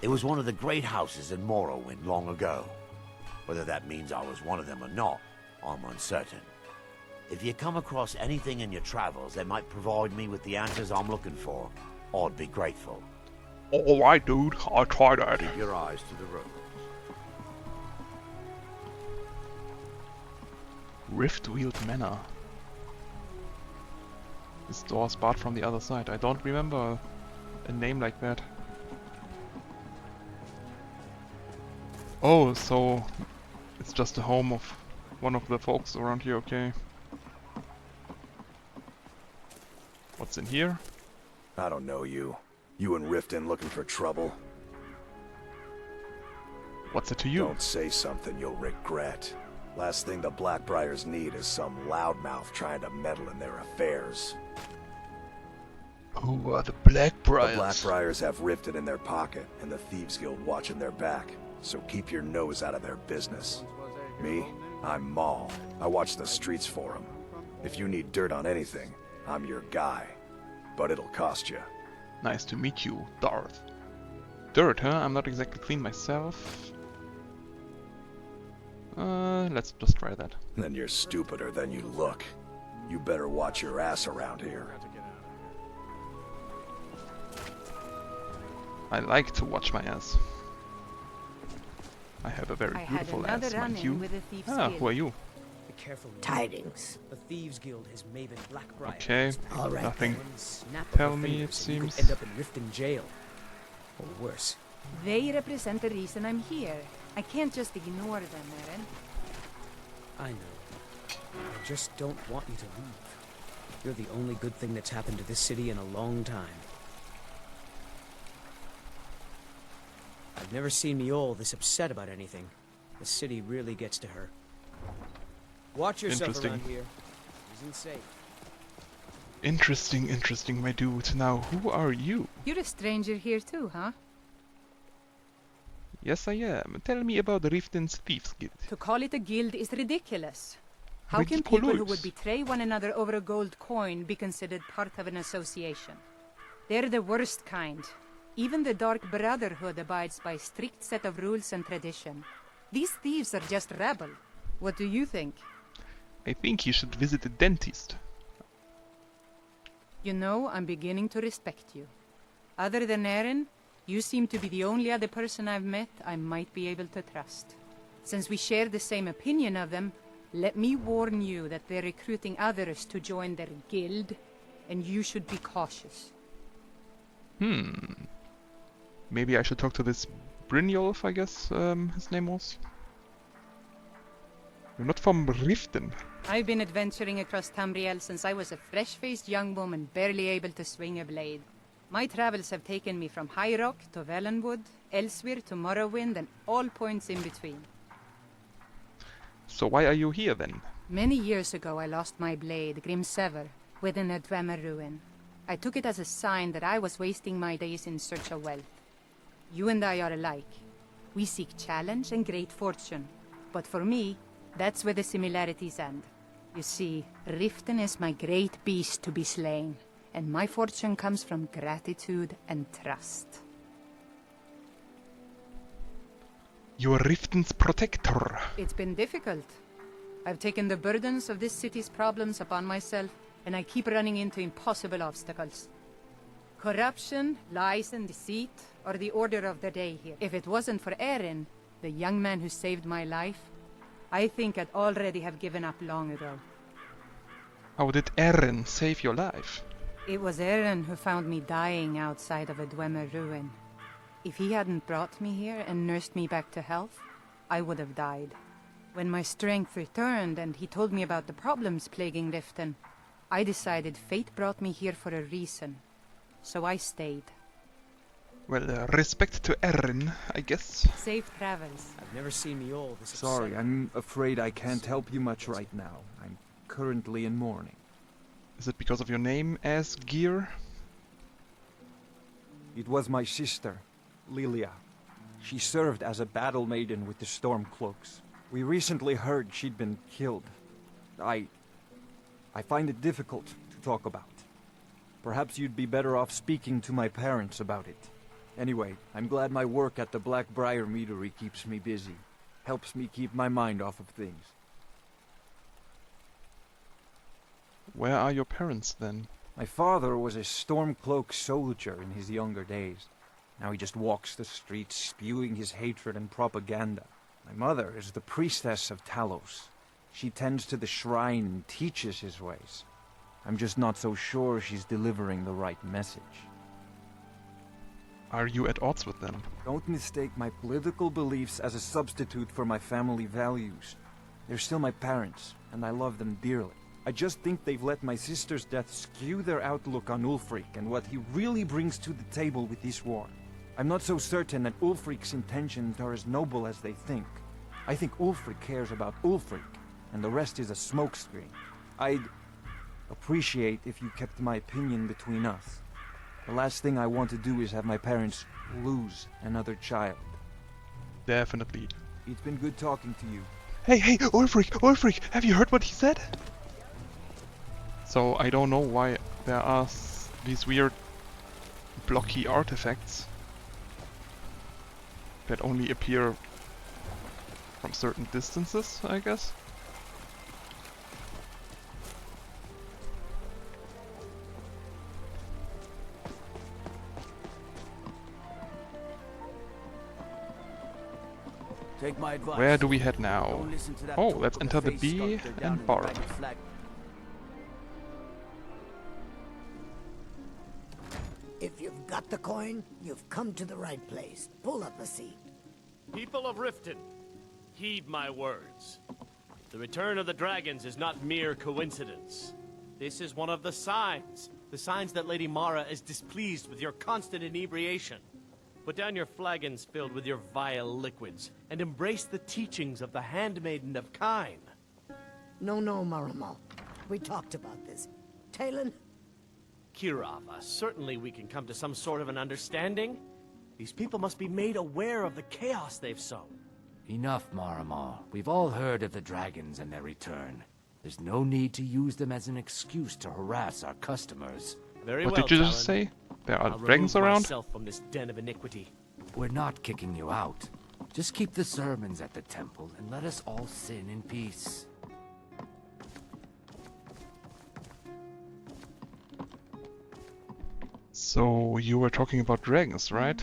It was one of the great houses in Morrowind long ago. Whether that means I was one of them or not, I'm uncertain. If you come across anything in your travels that might provide me with the answers I'm looking for, I'd be grateful. Alright, dude, I'll try that. Keep your eyes to the road. Riftweald Manor. This door's barred from the other side. I don't remember a name like that. Oh, so it's just the home of one of the folks around here, okay. What's in here? I don't know you. You and Riften looking for trouble? What's it to you? Don't say something you'll regret. Last thing the Blackbriars need is some loudmouth trying to meddle in their affairs. Who are the Blackbriars? The Blackbriars have Riften in their pocket, and the Thieves Guild watching their back. So keep your nose out of their business. Me? I'm Maul. I watch the streets for them. If you need dirt on anything, I'm your guy. But it'll cost you. Nice to meet you, Darth. Dirt, huh? I'm not exactly clean myself. Let's just try that. Then you're stupider than you look. You better watch your ass around here. I like to watch my ass. I have a very beautiful ass, mind you. Who are you? Be careful. Tidings. The Thieves Guild has Maven Blackbriar. Okay, All right, nothing. Snap Tell of a me, finger it so you could seems. end up in Riften jail. Or worse. They represent the reason I'm here. I can't just ignore them, Eren. I know. I just don't want you to leave. You're the only good thing that's happened to this city in a long time. I've never seen Miol this upset about anything. The city really gets to her. Watch yourself around here. Isn't safe. Interesting, my dude. Now, who are you? You're a stranger here too, huh? Yes, I am. Tell me about Riften's Thieves Guild. To call it a guild is ridiculous. How can people who would betray one another over a gold coin be considered part of an association? They're the worst kind. Even the Dark Brotherhood abides by a strict set of rules and tradition. These thieves are just rabble. What do you think? I think you should visit a dentist. You know, I'm beginning to respect you. Other than Eren, you seem to be the only other person I've met I might be able to trust. Since we share the same opinion of them, let me warn you that they're recruiting others to join their guild, and you should be cautious. Maybe I should talk to this Brynjolf, I guess his name was. You're not from Riften. I've been adventuring across Tamriel since I was a fresh-faced young woman barely able to swing a blade. My travels have taken me from High Rock to Valenwood, Elsewhere to Morrowind, and all points in between. So why are you here then? Many years ago I lost my blade, Grimsever, within a Dwemer ruin. I took it as a sign that I was wasting my days in search of wealth. You and I are alike. We seek challenge and great fortune. But for me, that's where the similarities end. You see, Riften is my great beast to be slain, and my fortune comes from gratitude and trust. You're Riften's protector. It's been difficult. I've taken the burdens of this city's problems upon myself, and I keep running into impossible obstacles. Corruption, lies and deceit are the order of the day here. If it wasn't for Eren, the young man who saved my life, I think I'd already have given up long ago. How did Eren save your life? It was Eren who found me dying outside of a Dwemer ruin. If he hadn't brought me here and nursed me back to health, I would have died. When my strength returned and he told me about the problems plaguing Riften, I decided fate brought me here for a reason. So I stayed. Well, respect to Eren, I guess. Safe travels. I've never seen Miol this Sorry, upset. I'm afraid I can't help you much right now. I'm currently in mourning. Is it because of your name, Asgeir? It was my sister, Lilia. She served as a battle maiden with the Stormcloaks. We recently heard she'd been killed. I find it difficult to talk about. Perhaps you'd be better off speaking to my parents about it. Anyway, I'm glad my work at the Blackbriar Meadery keeps me busy. Helps me keep my mind off of things. Where are your parents then? My father was a Stormcloak soldier in his younger days. Now he just walks the streets spewing his hatred and propaganda. My mother is the priestess of Talos. She tends to the shrine and teaches his ways. I'm just not so sure she's delivering the right message. Are you at odds with them? Don't mistake my political beliefs as a substitute for my family values. They're still my parents, and I love them dearly. I just think they've let my sister's death skew their outlook on Ulfric and what he really brings to the table with this war. I'm not so certain that Ulfric's intentions are as noble as they think. I think Ulfric cares about Ulfric, and the rest is a smokescreen. I'd appreciate if you kept my opinion between us. The last thing I want to do is have my parents lose another child. Definitely. It's been good talking to you. Hey, Ulfric, have you heard what he said? So I don't know why there are these weird blocky artifacts that only appear from certain distances, I guess. Take my advice. Where do we head now? Don't listen to that Oh, talk let's with enter the face B sculptor down in and the bar. back of flag. If you've got the coin, you've come to the right place. Pull up a seat. People of Riften, heed my words. The return of the dragons is not mere coincidence. This is one of the signs that Lady Mara is displeased with your constant inebriation. Put down your flagons filled with your vile liquids, and embrace the teachings of the Handmaiden of Kine. No, Maramal. We talked about this. Talon? Kirava, certainly we can come to some sort of an understanding. These people must be made aware of the chaos they've sown. Enough, Maramal. We've all heard of the dragons and their return. There's no need to use them as an excuse to harass our customers. Very what well, did you Talon. just say? There are I'll dragons remove around? myself from this den of iniquity. We're not kicking you out. Just keep the sermons at the temple and let us all sin in peace. So you were talking about dragons, right?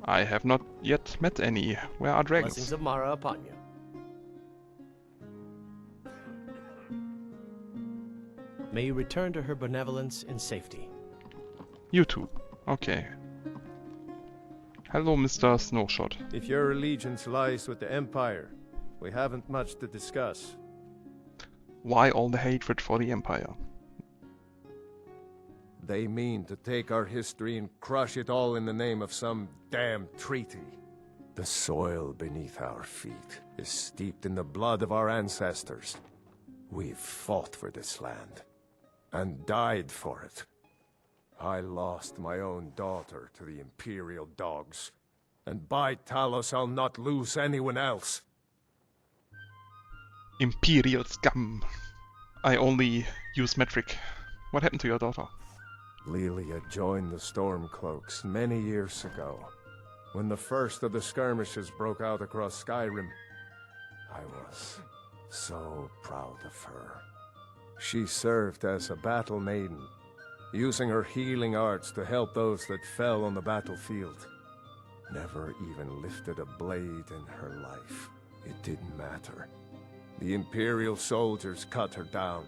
I have not yet met any. Where are dragons? Blessings of Mara upon you. May you return to her benevolence in safety. You too. Okay. Hello, Mr. Snowshot. If your allegiance lies with the Empire, we haven't much to discuss. Why all the hatred for the Empire? They mean to take our history and crush it all in the name of some damn treaty. The soil beneath our feet is steeped in the blood of our ancestors. We've fought for this land, and died for it. I lost my own daughter to the Imperial dogs, and by Talos I'll not lose anyone else. Imperial scum. I only use metric. What happened to your daughter? Lilia joined the Stormcloaks many years ago, when the first of the skirmishes broke out across Skyrim. I was so proud of her. She served as a battle maiden, using her healing arts to help those that fell on the battlefield. Never even lifted a blade in her life. It didn't matter. The Imperial soldiers cut her down,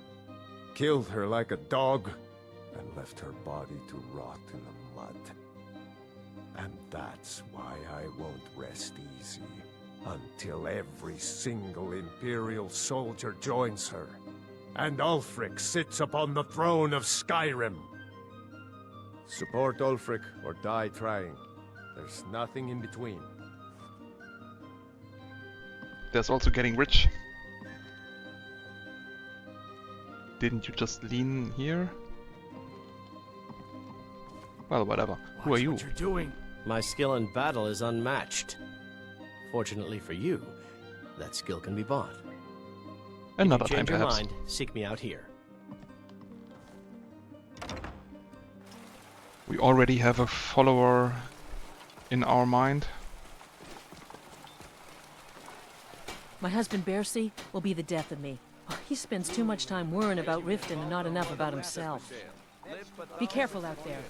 killed her like a dog, and left her body to rot in the mud. And that's why I won't rest easy until every single Imperial soldier joins her, and Ulfric sits upon the throne of Skyrim. Support Ulfric or die trying. There's nothing in between. There's also getting rich. Didn't you just lean here? Well, whatever. Who are you? What you're doing. My skill in battle is unmatched. Fortunately for you, that skill can be bought. Another if you time, change your perhaps. mind, seek me out here. We already have a follower in our mind. My husband Bercy will be the death of me. He spends too much time worrying about Riften and not enough about himself. Be careful out there.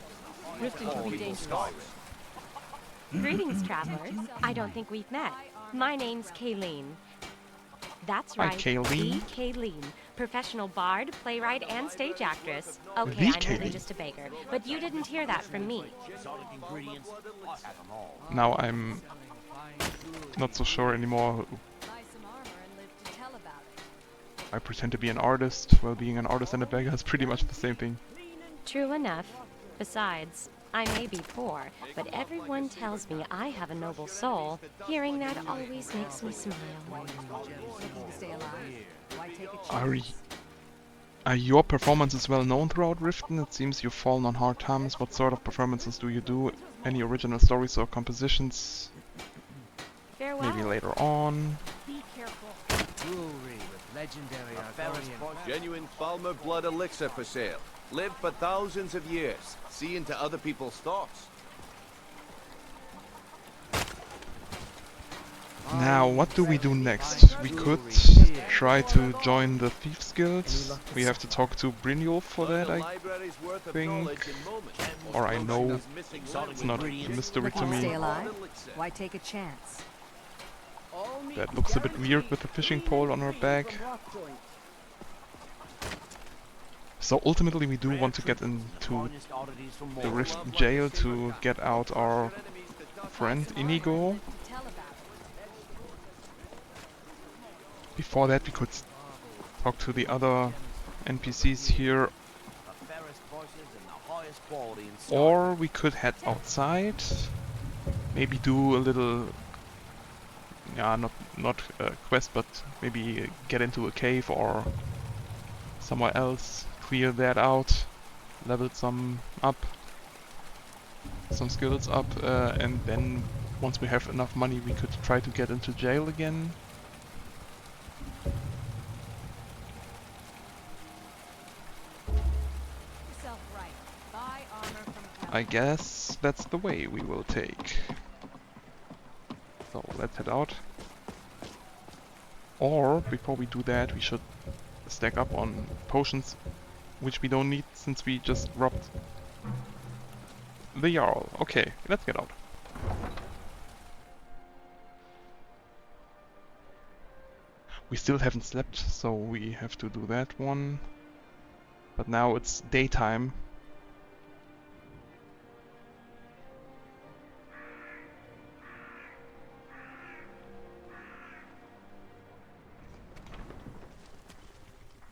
Riften can be dangerous. Greetings, travelers. I don't think we've met. My name's Kayleen. That's Hi, right. Kayleen. The Kayleen. Professional bard, playwright, and stage actress. Okay, The I'm Kayleen. really just a beggar. But you didn't hear that from me. Now I'm not so sure anymore. I pretend to be an artist, while being an artist and a beggar is pretty much the same thing. True enough. Besides, I may be poor, but everyone tells me I have a noble soul. Hearing that always makes me smile. Are your performances well known throughout Riften? It seems you've fallen on hard times. What sort of performances do you do? Any original stories or compositions? Farewell. Maybe later on. Be careful. Jewelry with legendary Argonian. Genuine Falmer blood elixir for sale. Live for thousands of years. See into other people's thoughts. Now, what do we do next? We could try to join the Thieves Guild. We have to talk to Brynjolf for that, I think. Or I know. It's not a mystery to me. Stay alive? Why take a chance? That looks a bit weird with the fishing pole on her back. So ultimately we do want to get into the Rift jail to get out our friend Inigo. Before that we could talk to the other NPCs here. Or we could head outside. Maybe do a little... yeah, not a quest, but maybe get into a cave or somewhere else. Clear that out. Level some up. Some skills up. And then once we have enough money we could try to get into jail again. I guess that's the way we will take. So let's head out. Or, before we do that, we should stack up on potions, which we don't need since we just robbed the Jarl. Okay, let's get out. We still haven't slept, so we have to do that one. But now it's daytime.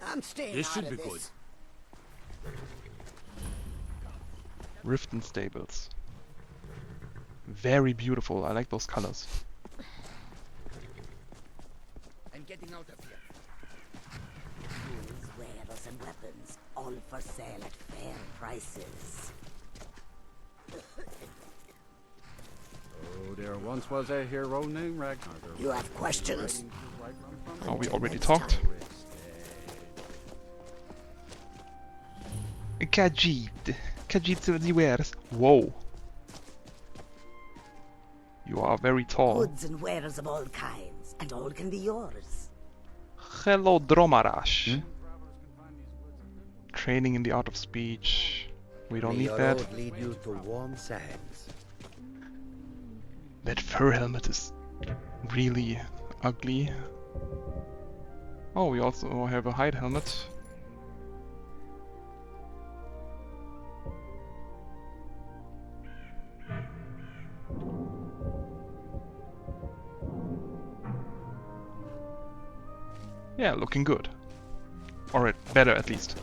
I'm staying This out should of be this. Good. Riften Stables. Very beautiful, I like those colors. I'm getting out of here. Tools, wares, and weapons, all for sale at fair prices. Oh, there once was a hero named Ragnar. You have questions? Oh, we already talked. Khajiit to the wares. Whoa. You are very tall. Goods and wares of all kinds, and all can be yours. Hello, Dromarash. Training in the art of speech. We don't need that. Road lead you to warm sands. That fur helmet is really ugly. Oh, we also have a hide helmet. Yeah, looking good. Or better at least.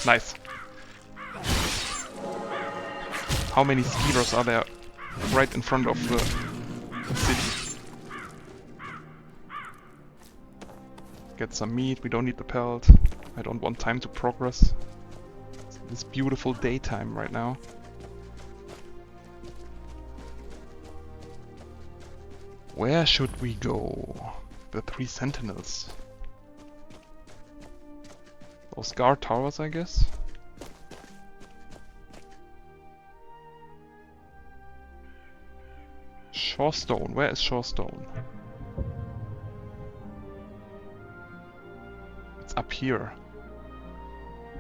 Nice. How many skiers are there right in front of the city? Get some meat, we don't need the pelt. I don't want time to progress. this beautiful daytime right now. Where should we go? The 3 sentinels. Those guard towers, I guess? Shorestone. Where is Shorestone? It's up here.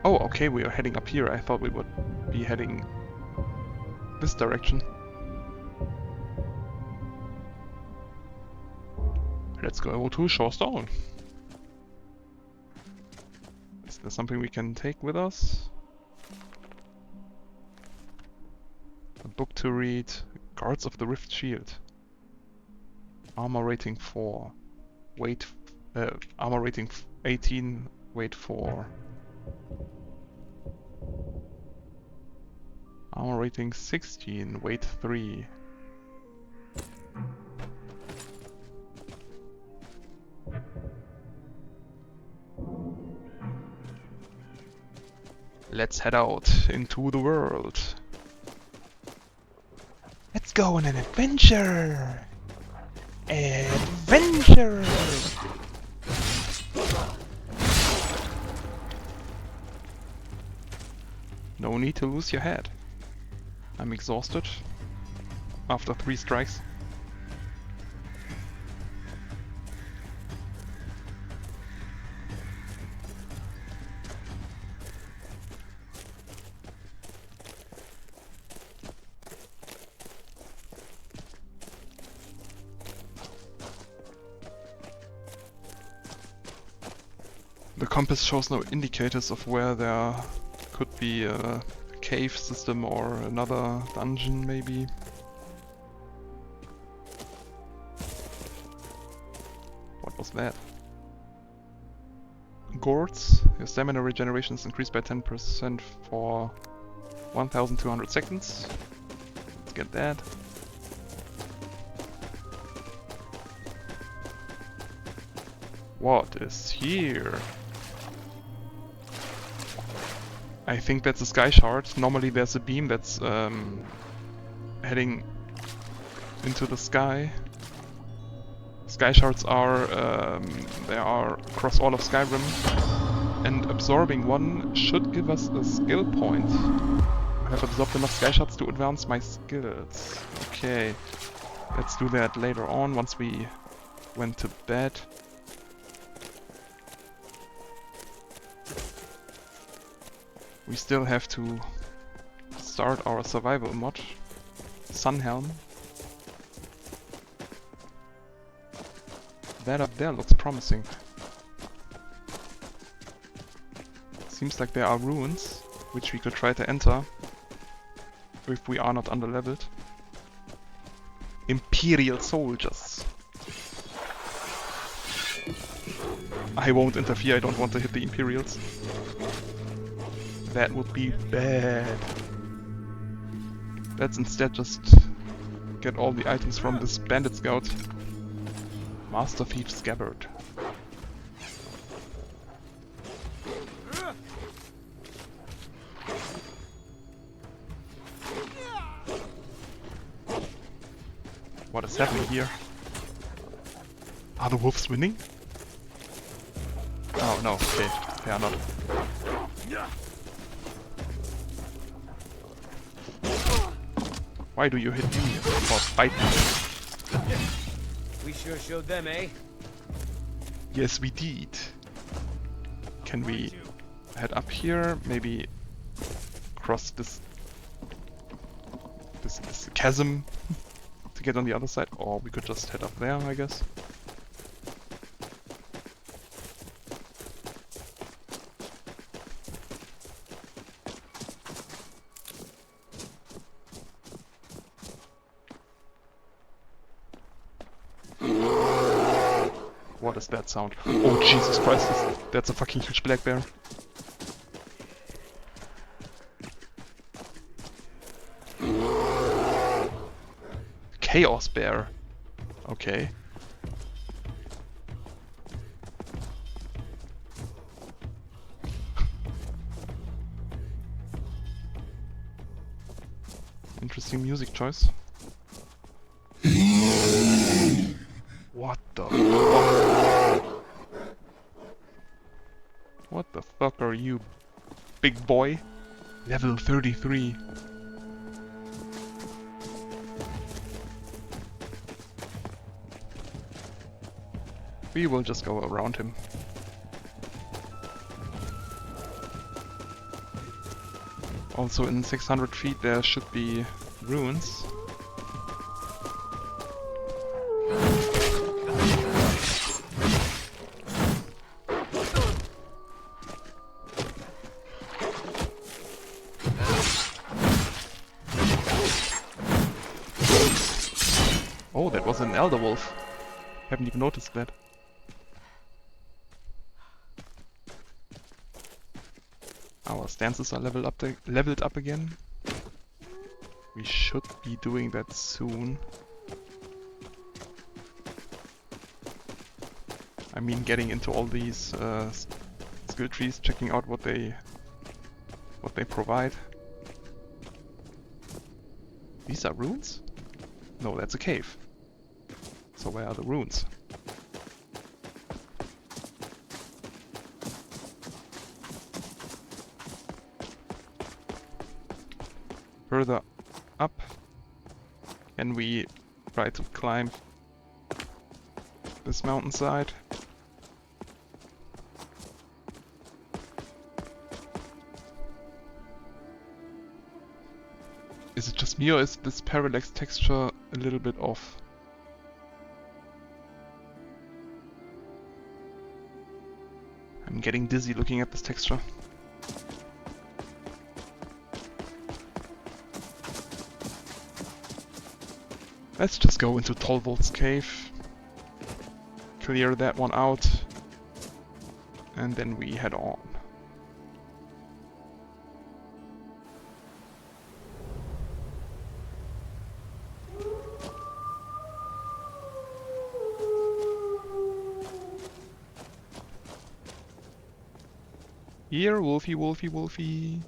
Oh, okay, we are heading up here. I thought we would be heading this direction. Let's go to Shorestone. Is there something we can take with us? A book to read. Guards of the Rift Shield. Armor rating 4. Weight... armor rating 18. Weight 4. Armor rating 16. Weight 3. Let's head out into the world. Let's go on an adventure! Adventure! No need to lose your head. I'm exhausted after 3 strikes. The compass shows no indicators of where there could be a cave system or another dungeon, maybe. What was that? Gourds. Your stamina regeneration is increased by 10% for 1200 seconds. Let's get that. What is here? I think that's a sky shard. Normally there's a beam that's heading into the sky. Sky shards are they are across all of Skyrim, and absorbing one should give us a skill point. I have absorbed enough sky shards to advance my skills. Okay, let's do that later on once we went to bed. We still have to start our survival mod. Sunhelm. That up there looks promising. Seems like there are ruins, which we could try to enter, if we are not underleveled. Imperial soldiers. I won't interfere, I don't want to hit the Imperials. That would be bad. Let's instead just get all the items from this bandit scout. Master Thief Scabbard. What is happening here? Are the wolves winning? Oh no, okay, they are not. Why do you hit me for fighting? We sure showed them, eh? Yes, we did. Can we head up here? Maybe cross this chasm to get on the other side? Or we could just head up there, I guess. What is that sound? Oh Jesus Christ, that's a fucking huge black bear. Chaos bear. Okay. interesting music choice. What the fuck? What the fuck are you, big boy? Level 33. We will just go around him. Also in 600 feet there should be ruins. Oh, that was an elder wolf. Haven't even noticed that. Our stances are leveled up again. We should be doing that soon. I mean, getting into all these skill trees, checking out what they provide. These are runes? No, that's a cave. So where are the runes? Further up, and we try to climb this mountainside. Is it just me, or is this parallax texture a little bit off? I'm getting dizzy looking at this texture. Let's just go into Tolvolt's cave, clear that one out, and then we head on. Here, Wolfie, Wolfie, Wolfie.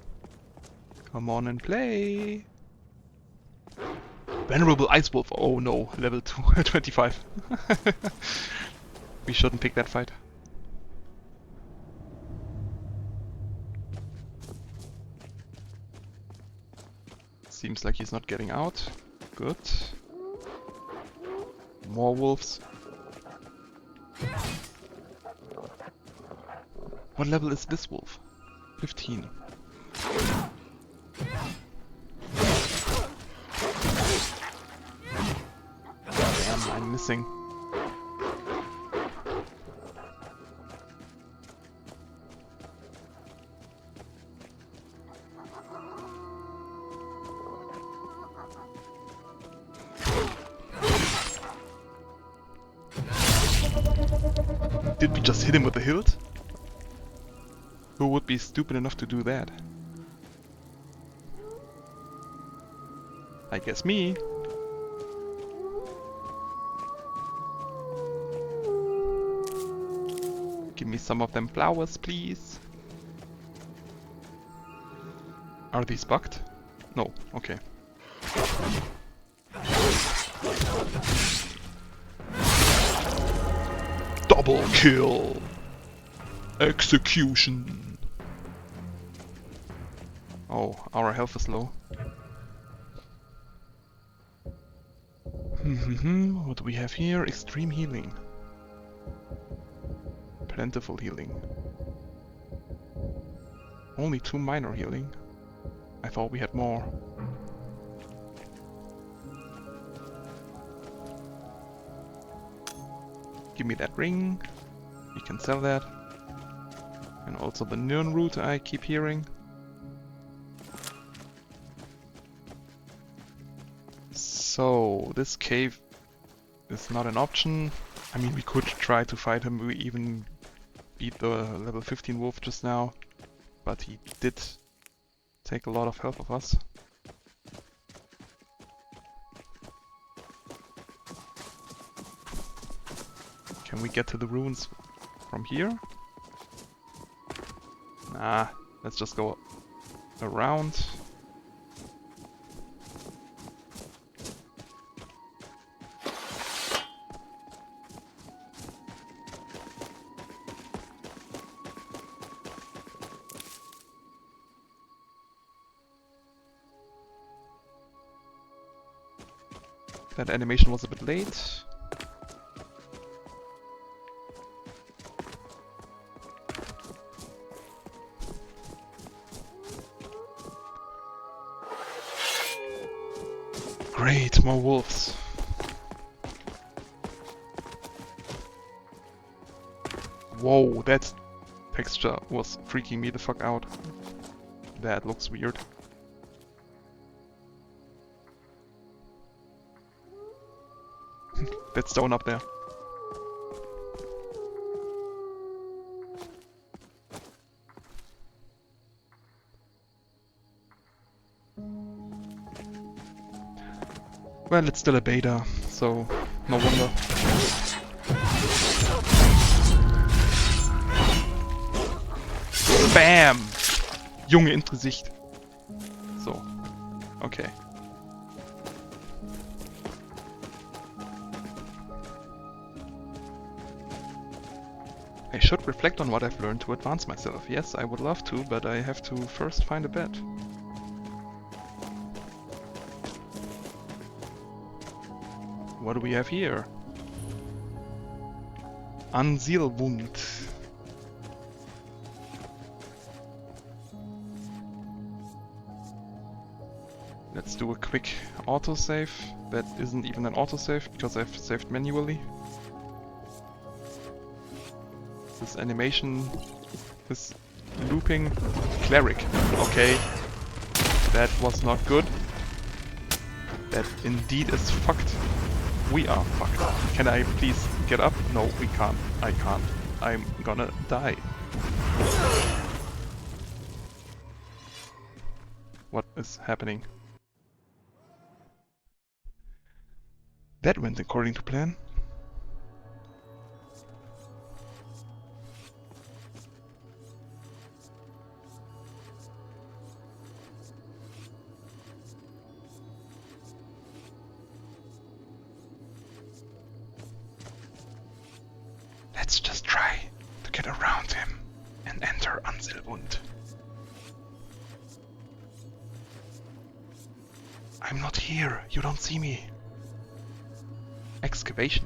Come on and play. Venerable Ice Wolf. Oh no, level 25. We shouldn't pick that fight. Seems like he's not getting out. Good. More wolves. What level is this wolf? 15. Damn, I'm missing. Did we just hit him with a hilt? Who would be stupid enough to do that? I guess me. Give me some of them flowers, please. Are these bugged? No, okay. Double kill! Execution! Oh, our health is low. What do we have here? Extreme healing. Plentiful healing. Only 2 minor healing. I thought we had more. Give me that ring. We can sell that. And also the Nirn root I keep hearing. So, this cave is not an option. I mean, we could try to fight him. We even beat the level 15 wolf just now. But he did take a lot of health of us. Can we get to the ruins from here? Nah, let's just go around. That animation was a bit late. Great, more wolves. Whoa, that texture was freaking me the fuck out. That looks weird. That stone up there. Well, it's still a beta, so no wonder. Bam! Junge, ins Gesicht. So. Okay. I should reflect on what I've learned to advance myself. Yes, I would love to, but I have to first find a bed. What do we have here? Ansilwund. Let's do a quick autosave. That isn't even an autosave because I've saved manually. This animation is looping. Cleric. Okay. That was not good. That indeed is fucked. We are fucked. Can I please get up? No, we can't. I can't. I'm gonna die. What is happening? That went according to plan. Let's just try to get around him and enter Ansilwund. I'm not here, you don't see me. Excavation.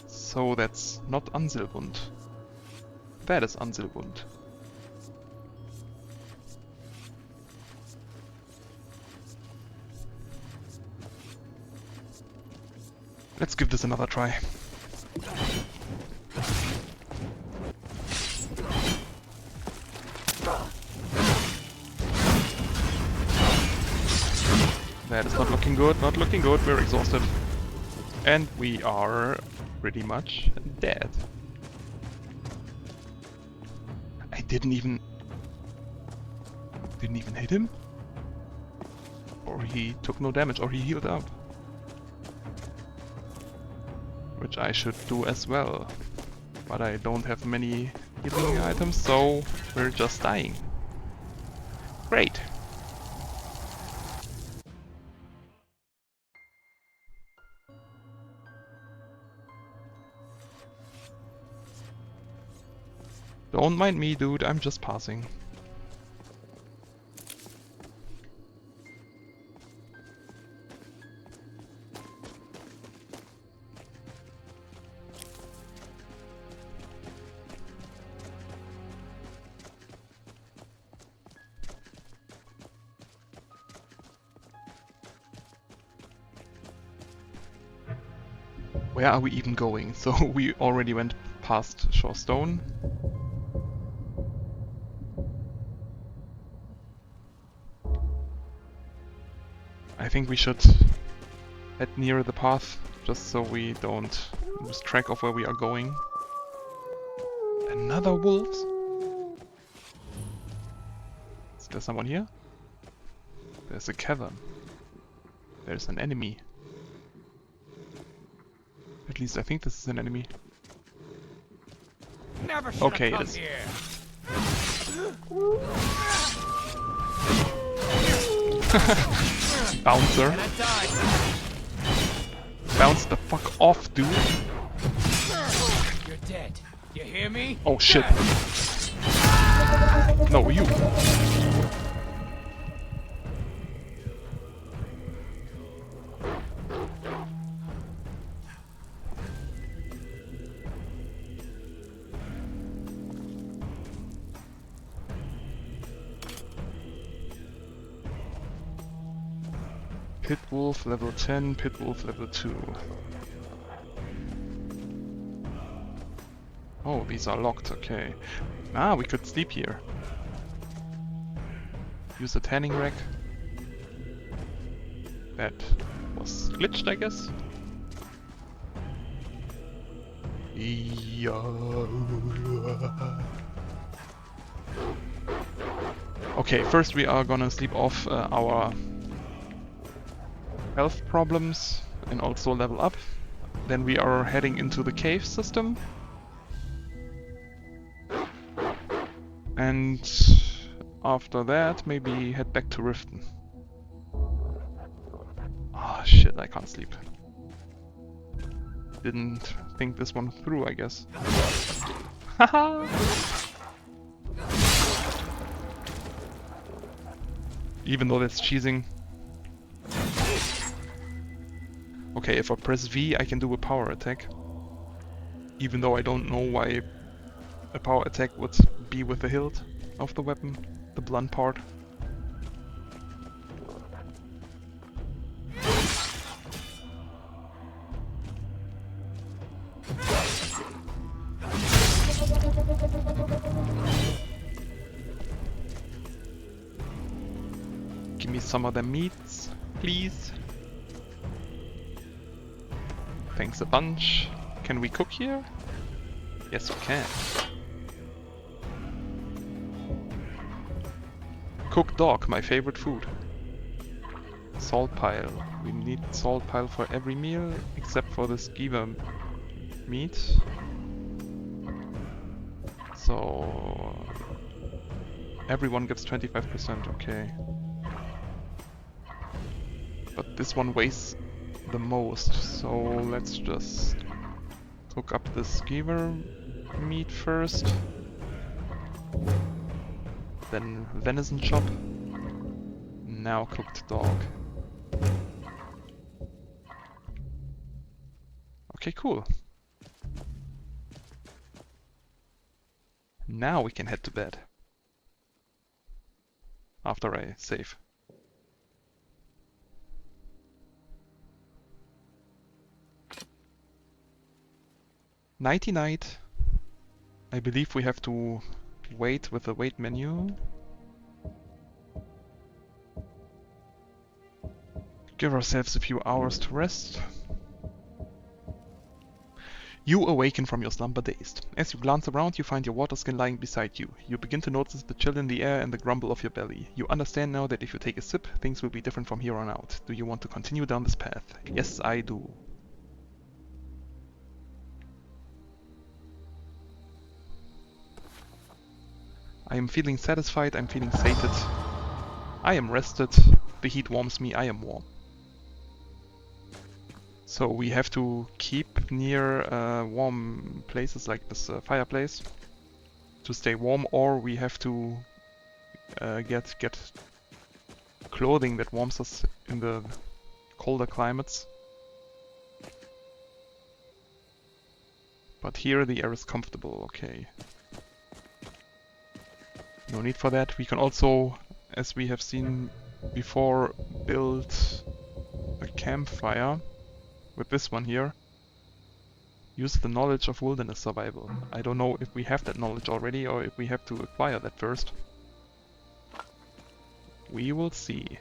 So that's not Ansilwund. That is Ansilwund. Let's give this another try. That is not looking good, not looking good, we're exhausted. And we are pretty much dead. I didn't even hit him? Or he took no damage, or he healed up. Which I should do as well. But I don't have many healing items, so we're just dying. Great! Don't mind me, dude, I'm just passing. Where are we even going? So we already went past Shorestone. I think we should head near the path, just so we don't lose track of where we are going. Another wolves? Is there someone here? There's a cavern. There's an enemy. At least I think this is an enemy. Never okay, it is. Bouncer. Bounce the fuck off, dude. You're dead. You hear me? Oh shit. No, you. Pit Wolf level 10, Pit Wolf level 2. Oh, these are locked, okay. Ah, we could sleep here. Use the tanning rack. That was glitched, I guess. Okay, first we are gonna sleep off our health problems and also level up. Then we are heading into the cave system. And after that, maybe head back to Riften. Ah, shit, I can't sleep. Didn't think this one through, I guess. Haha! Even though that's cheesing. Okay, if I press V, I can do a power attack. Even though I don't know why a power attack would be with the hilt of the weapon, the blunt part. Give me some of the meats, please. Thanks a bunch. Can we cook here? Yes, we can. Cooked dog, my favorite food. Salt pile. We need salt pile for every meal except for the skewer meat. So everyone gets 25%, okay. But this one weighs the most, so let's just cook up the skewer meat first. Then venison chop. Now cooked dog. Okay, cool. Now we can head to bed. After I save. Nighty night. I believe we have to wait with the wait menu. Give ourselves a few hours to rest. You awaken from your slumber dazed. As you glance around, you find your water skin lying beside you. You begin to notice the chill in the air and the grumble of your belly. You understand now that if you take a sip, things will be different from here on out. Do you want to continue down this path? Yes, I do. I am feeling satisfied, I'm feeling sated. I am rested. The heat warms me, I am warm. So we have to keep near warm places like this fireplace to stay warm, or we have to get clothing that warms us in the colder climates. But here the air is comfortable, okay. No need for that. We can also, as we have seen before, build a campfire with this one here. Use the knowledge of wilderness survival. I don't know if we have that knowledge already or if we have to acquire that first. We will see.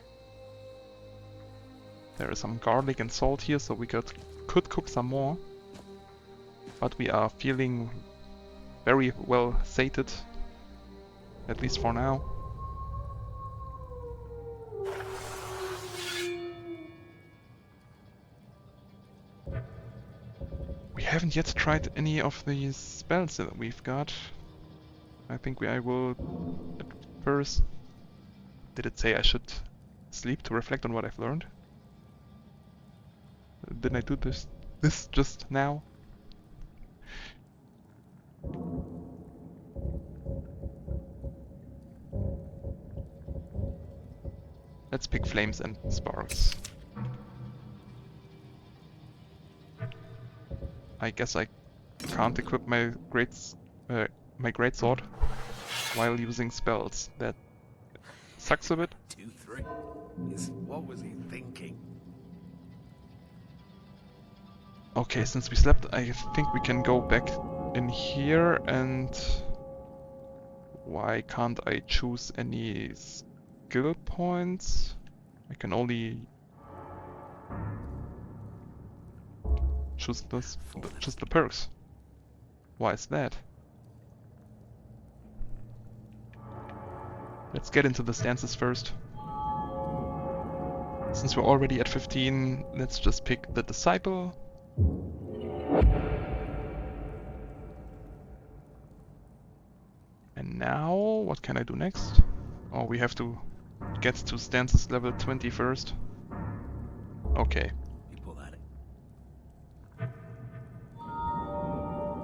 There is some garlic and salt here, so we could cook some more. But we are feeling very well sated. At least for now. We haven't yet tried any of these spells that we've got. I think I will at first... Did it say I should sleep to reflect on what I've learned? Didn't I do this just now? Let's pick flames and sparks. I guess I can't equip my greatsword while using spells. That sucks a bit. 2-3. What was he thinking? Okay, since we slept, I think we can go back in here and... Why can't I choose any skill points? I can only choose this, just the perks. Why is that? Let's get into the stances first. Since we're already at 15, let's just pick the Disciple. And now, what can I do next? Oh, we have to get to stances level 20 first. Okay.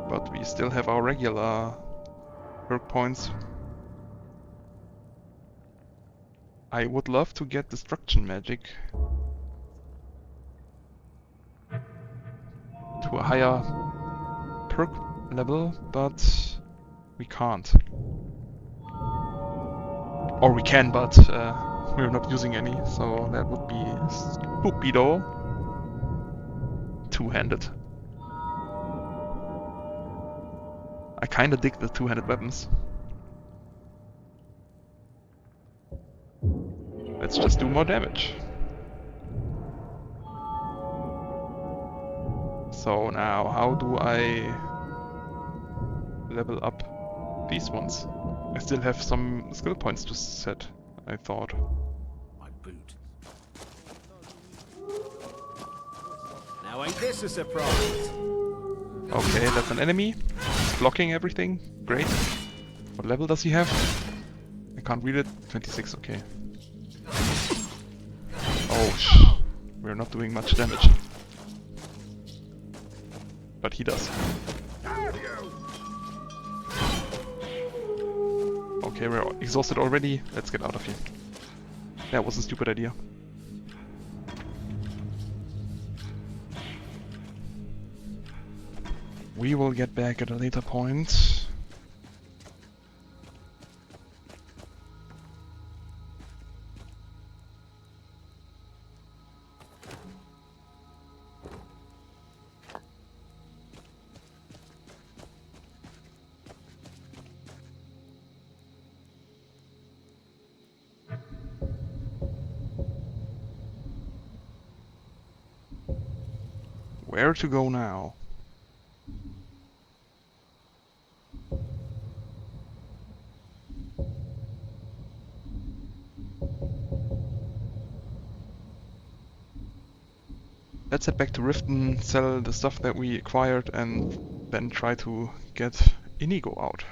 But we still have our regular perk points. I would love to get Destruction Magic to a higher perk level, but we can't. Or we can, but we're not using any, so that would be stupido. Two-handed. I kinda dig the two-handed weapons. Let's just do more damage. So now, how do I level up these ones? I still have some skill points to set, I thought. My boot. Now ain't this a surprise? Okay, that's an enemy. He's blocking everything. Great. What level does he have? I can't read it. 26, okay. Oh, we're not doing much damage. But he does. Okay, we're exhausted already. Let's get out of here. That was a stupid idea. We will get back at a later point. Where to go now? Let's head back to Riften, sell the stuff that we acquired, and then try to get Inigo out.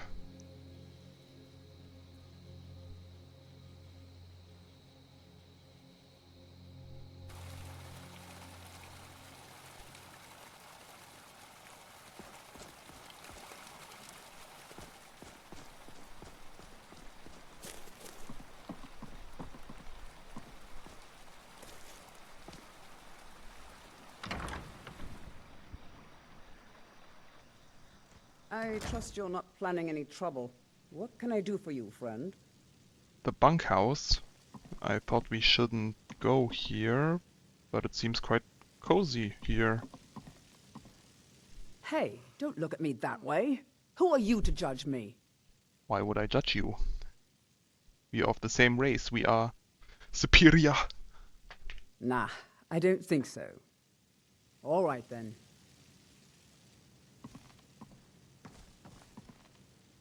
I trust you're not planning any trouble. What can I do for you, friend? The bunkhouse. I thought we shouldn't go here, but it seems quite cozy here. Hey, don't look at me that way. Who are you to judge me? Why would I judge you? We are of the same race. We are superior. Nah, I don't think so. All right then.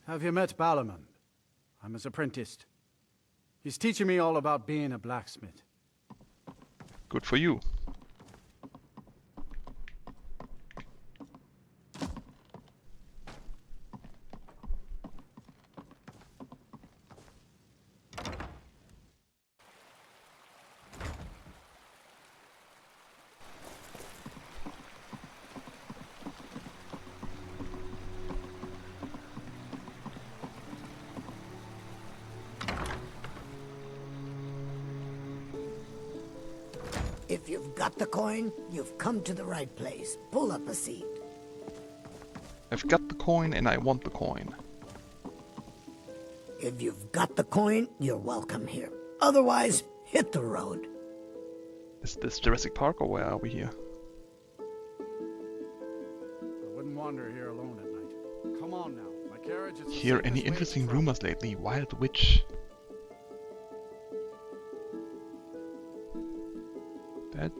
Have you met Ballerman? I'm his apprentice. He's teaching me all about being a blacksmith. Good for you. If you've got the coin, you've come to the right place. Pull up a seat. I've got the coin and I want the coin. If you've got the coin, you're welcome here. Otherwise, hit the road. Is this Jurassic Park or where are we here? wander here alone at night. Come on now, my carriage is... Hear any interesting rumors lately? Wild witch. That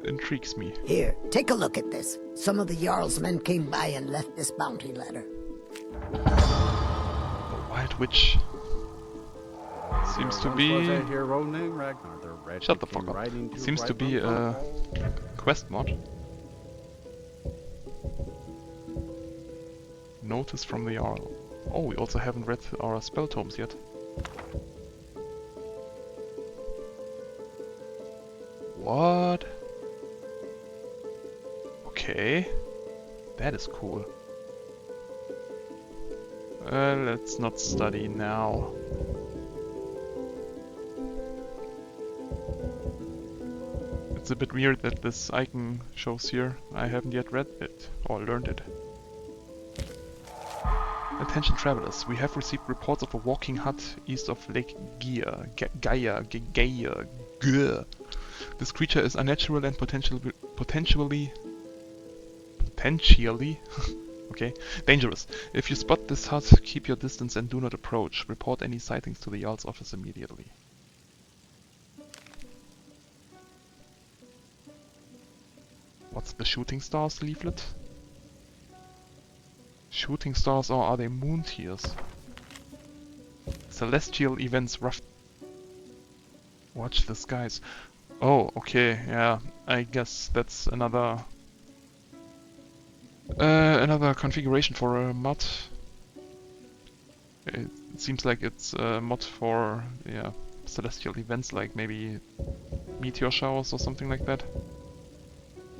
intrigues me. Here, take a look at this. Some of the Jarl's men came by and left this bounty letter. The Wild Witch. Seems to be... Shut the fuck up. Seems to be a quest mod. Notice from the Jarl. Oh, we also haven't read our spell tomes yet. What? Okay. That is cool. Let's not study now. It's a bit weird that this icon shows here. I haven't yet read it or learned it. Attention travelers, we have received reports of a walking hut east of Lake Gaia. This creature is unnatural and potentially okay, dangerous. If you spot this hut, keep your distance and do not approach. Report any sightings to the Jarl's office immediately. What's the shooting stars leaflet? Shooting stars, or are they moon tears? Celestial events rough. Watch the skies. Oh, okay, yeah. I guess that's another configuration for a mod. It seems like it's a mod for, yeah, celestial events, like maybe meteor showers or something like that.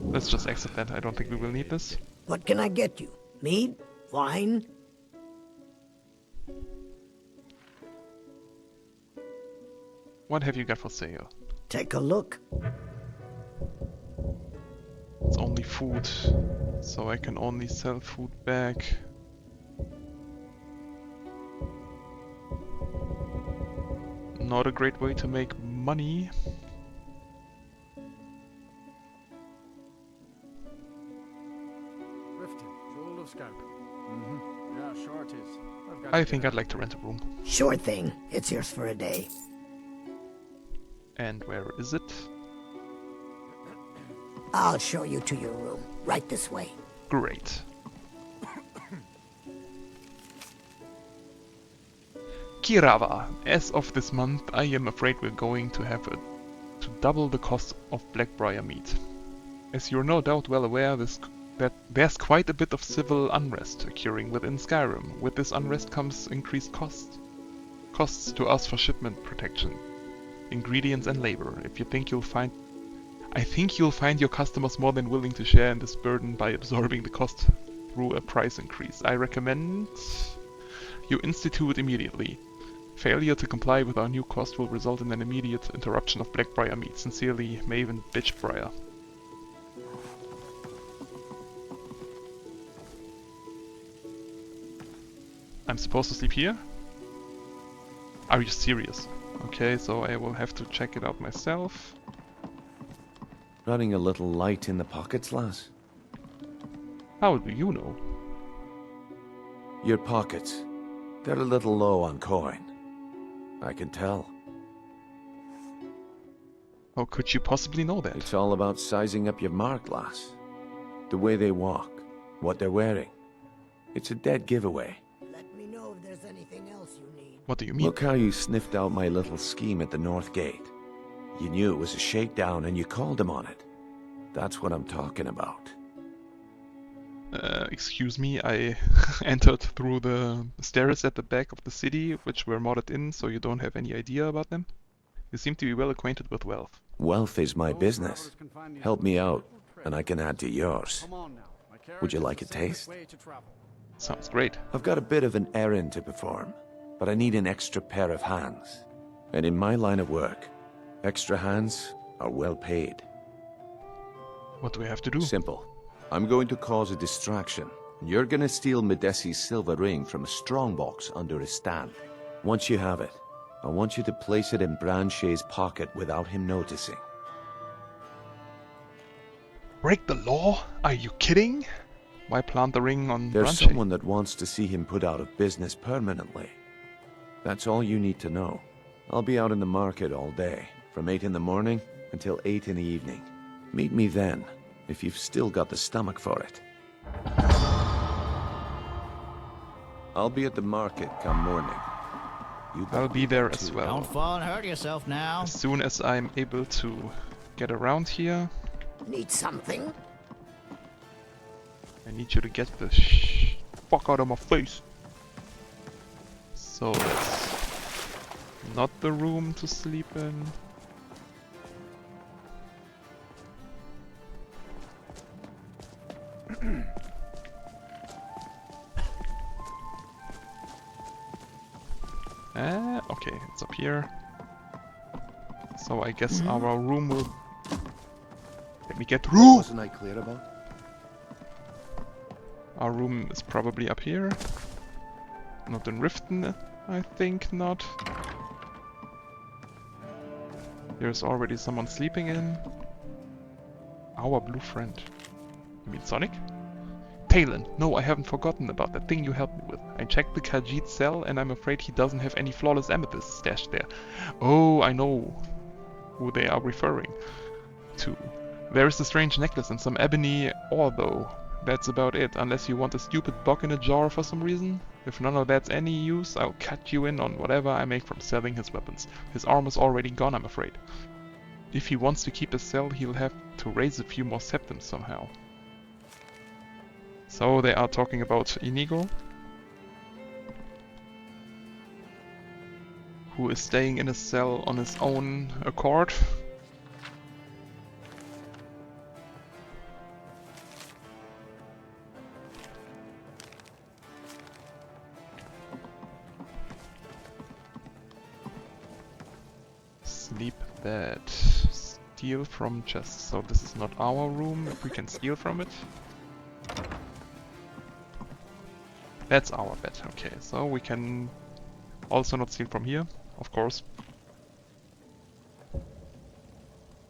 Let's just exit that. I don't think we will need this. What can I get you? Mead? Wine? What have you got for sale? Take a look. It's only food, so I can only sell food back. Not a great way to make money. Yeah, sure it is. I think I'd like to rent a room. Sure thing. It's yours for a day. And where is it? I'll show you to your room. Right this way. Great. Kirava. As of this month, I am afraid we're going to have to double the cost of Blackbriar meat. As you're no doubt well aware, that there's quite a bit of civil unrest occurring within Skyrim. With this unrest comes increased costs to us for shipment protection, ingredients and labor. I think you'll find your customers more than willing to share in this burden by absorbing the cost through a price increase. I recommend you institute immediately. Failure to comply with our new cost will result in an immediate interruption of Blackbriar meat. Sincerely, Maven Bitchbriar. I'm supposed to sleep here? Are you serious? Okay, so I will have to check it out myself. Running a little light in the pockets, lass? How do you know? Your pockets. They're a little low on coin. I can tell. How could you possibly know that? It's all about sizing up your mark, lass. The way they walk, what they're wearing. It's a dead giveaway. What do you mean? Look how you sniffed out my little scheme at the North Gate. You knew it was a shakedown and you called him on it. That's what I'm talking about. Excuse me, I entered through the stairs at the back of the city, which were modded in, so you don't have any idea about them? You seem to be well acquainted with wealth. Wealth is my business. Help me out, and I can add to yours. Would you like a taste? Sounds great. I've got a bit of an errand to perform, but I need an extra pair of hands. And in my line of work, extra hands are well paid. What do we have to do? Simple. I'm going to cause a distraction. You're gonna steal Medesi's silver ring from a strongbox under his stand. Once you have it, I want you to place it in Branche's pocket without him noticing. Break the law? Are you kidding? Why plant the ring on There's branching? someone that wants to see him put out of business permanently. That's all you need to know. I'll be out in the market all day, from 8 in the morning until 8 in the evening. Meet me then, if you've still got the stomach for it. I'll be at the market come morning. I'll be there as well. Don't fall and hurt yourself now. As soon as I'm able to get around here. Need something? I need you to get the fuck out of my face. So that's not the room to sleep in. Okay, it's up here. So I guess our room will... Let me get through! Wasn't I clear about? Our room is probably up here. Not in Riften, I think not. There's already someone sleeping in. Our blue friend. You mean Sonic? Talon! No, I haven't forgotten about that thing you helped me with. I checked the Khajiit's cell and I'm afraid he doesn't have any flawless amethysts stashed there. Oh, I know who they are referring to. There is a strange necklace and some ebony ore though. That's about it, unless you want a stupid bug in a jar for some reason. If none of that's any use, I'll cut you in on whatever I make from selling his weapons. His armor's already gone, I'm afraid. If he wants to keep his cell, he'll have to raise a few more septums somehow. So they are talking about Inigo, who is staying in a cell on his own accord. Sleep bed. Steal from chests. So this is not our room, if we can steal from it. That's our bed, okay. So we can also not steal from here, of course.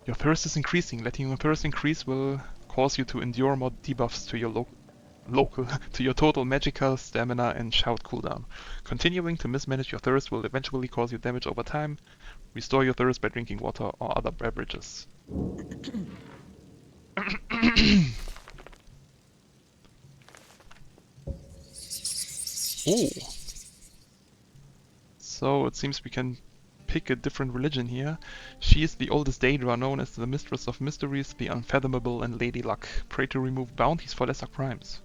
Your thirst is increasing. Letting your thirst increase will cause you to endure more debuffs to your to your total magical, stamina and shout cooldown. Continuing to mismanage your thirst will eventually cause you damage over time. Restore your thirst by drinking water or other beverages. Oh! So it seems we can pick a different religion here. She is the oldest Daedra, known as the Mistress of Mysteries, the Unfathomable and Lady Luck. Pray to remove bounties for lesser crimes.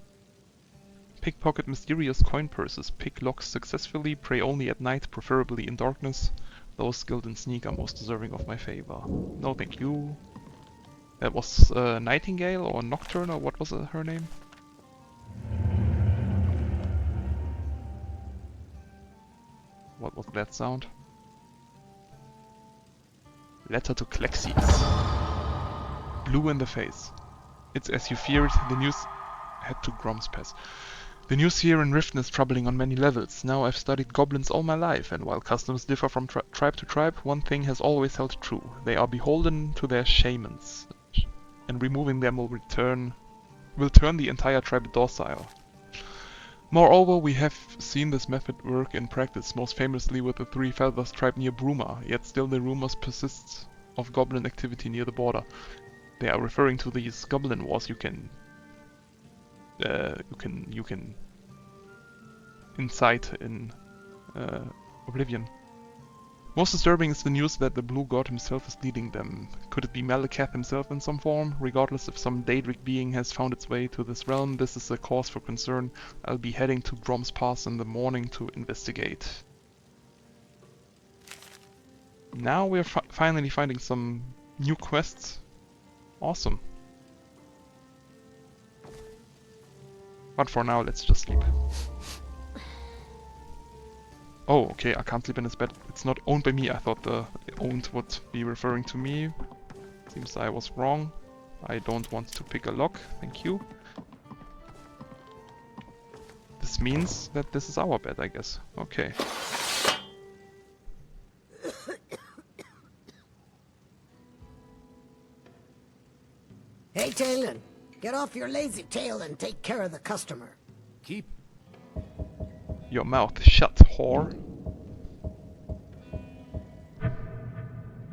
Pickpocket mysterious coin purses. Pick locks successfully. Pray only at night, preferably in darkness. Those skilled in sneak are most deserving of my favor. No thank you. That was Nightingale or Nocturne, or what was her name? What was that sound? Letter to Klexies. Blue in the face. It's as you feared, the news had to Grom's pass. The news here in Riften is troubling on many levels. Now I've studied goblins all my life, and while customs differ from tribe to tribe, one thing has always held true. They are beholden to their shamans, and removing them will turn the entire tribe docile. Moreover, we have seen this method work in practice, most famously with the Three Feathers tribe near Bruma, yet still the rumors persist of goblin activity near the border. They are referring to these goblin wars you can incite in Oblivion. Most disturbing is the news that the Blue God himself is leading them. Could it be Malekath himself in some form? Regardless if some Daedric being has found its way to this realm, this is a cause for concern. I'll be heading to Grom's Pass in the morning to investigate. Now we're finally finding some new quests. Awesome. But for now, let's just sleep. Oh, okay, I can't sleep in this bed. It's not owned by me. I thought the owned would be referring to me. Seems I was wrong. I don't want to pick a lock. Thank you. This means that this is our bed, I guess. Okay. Hey, Talon. Get off your lazy tail and take care of the customer. Keep your mouth shut, whore.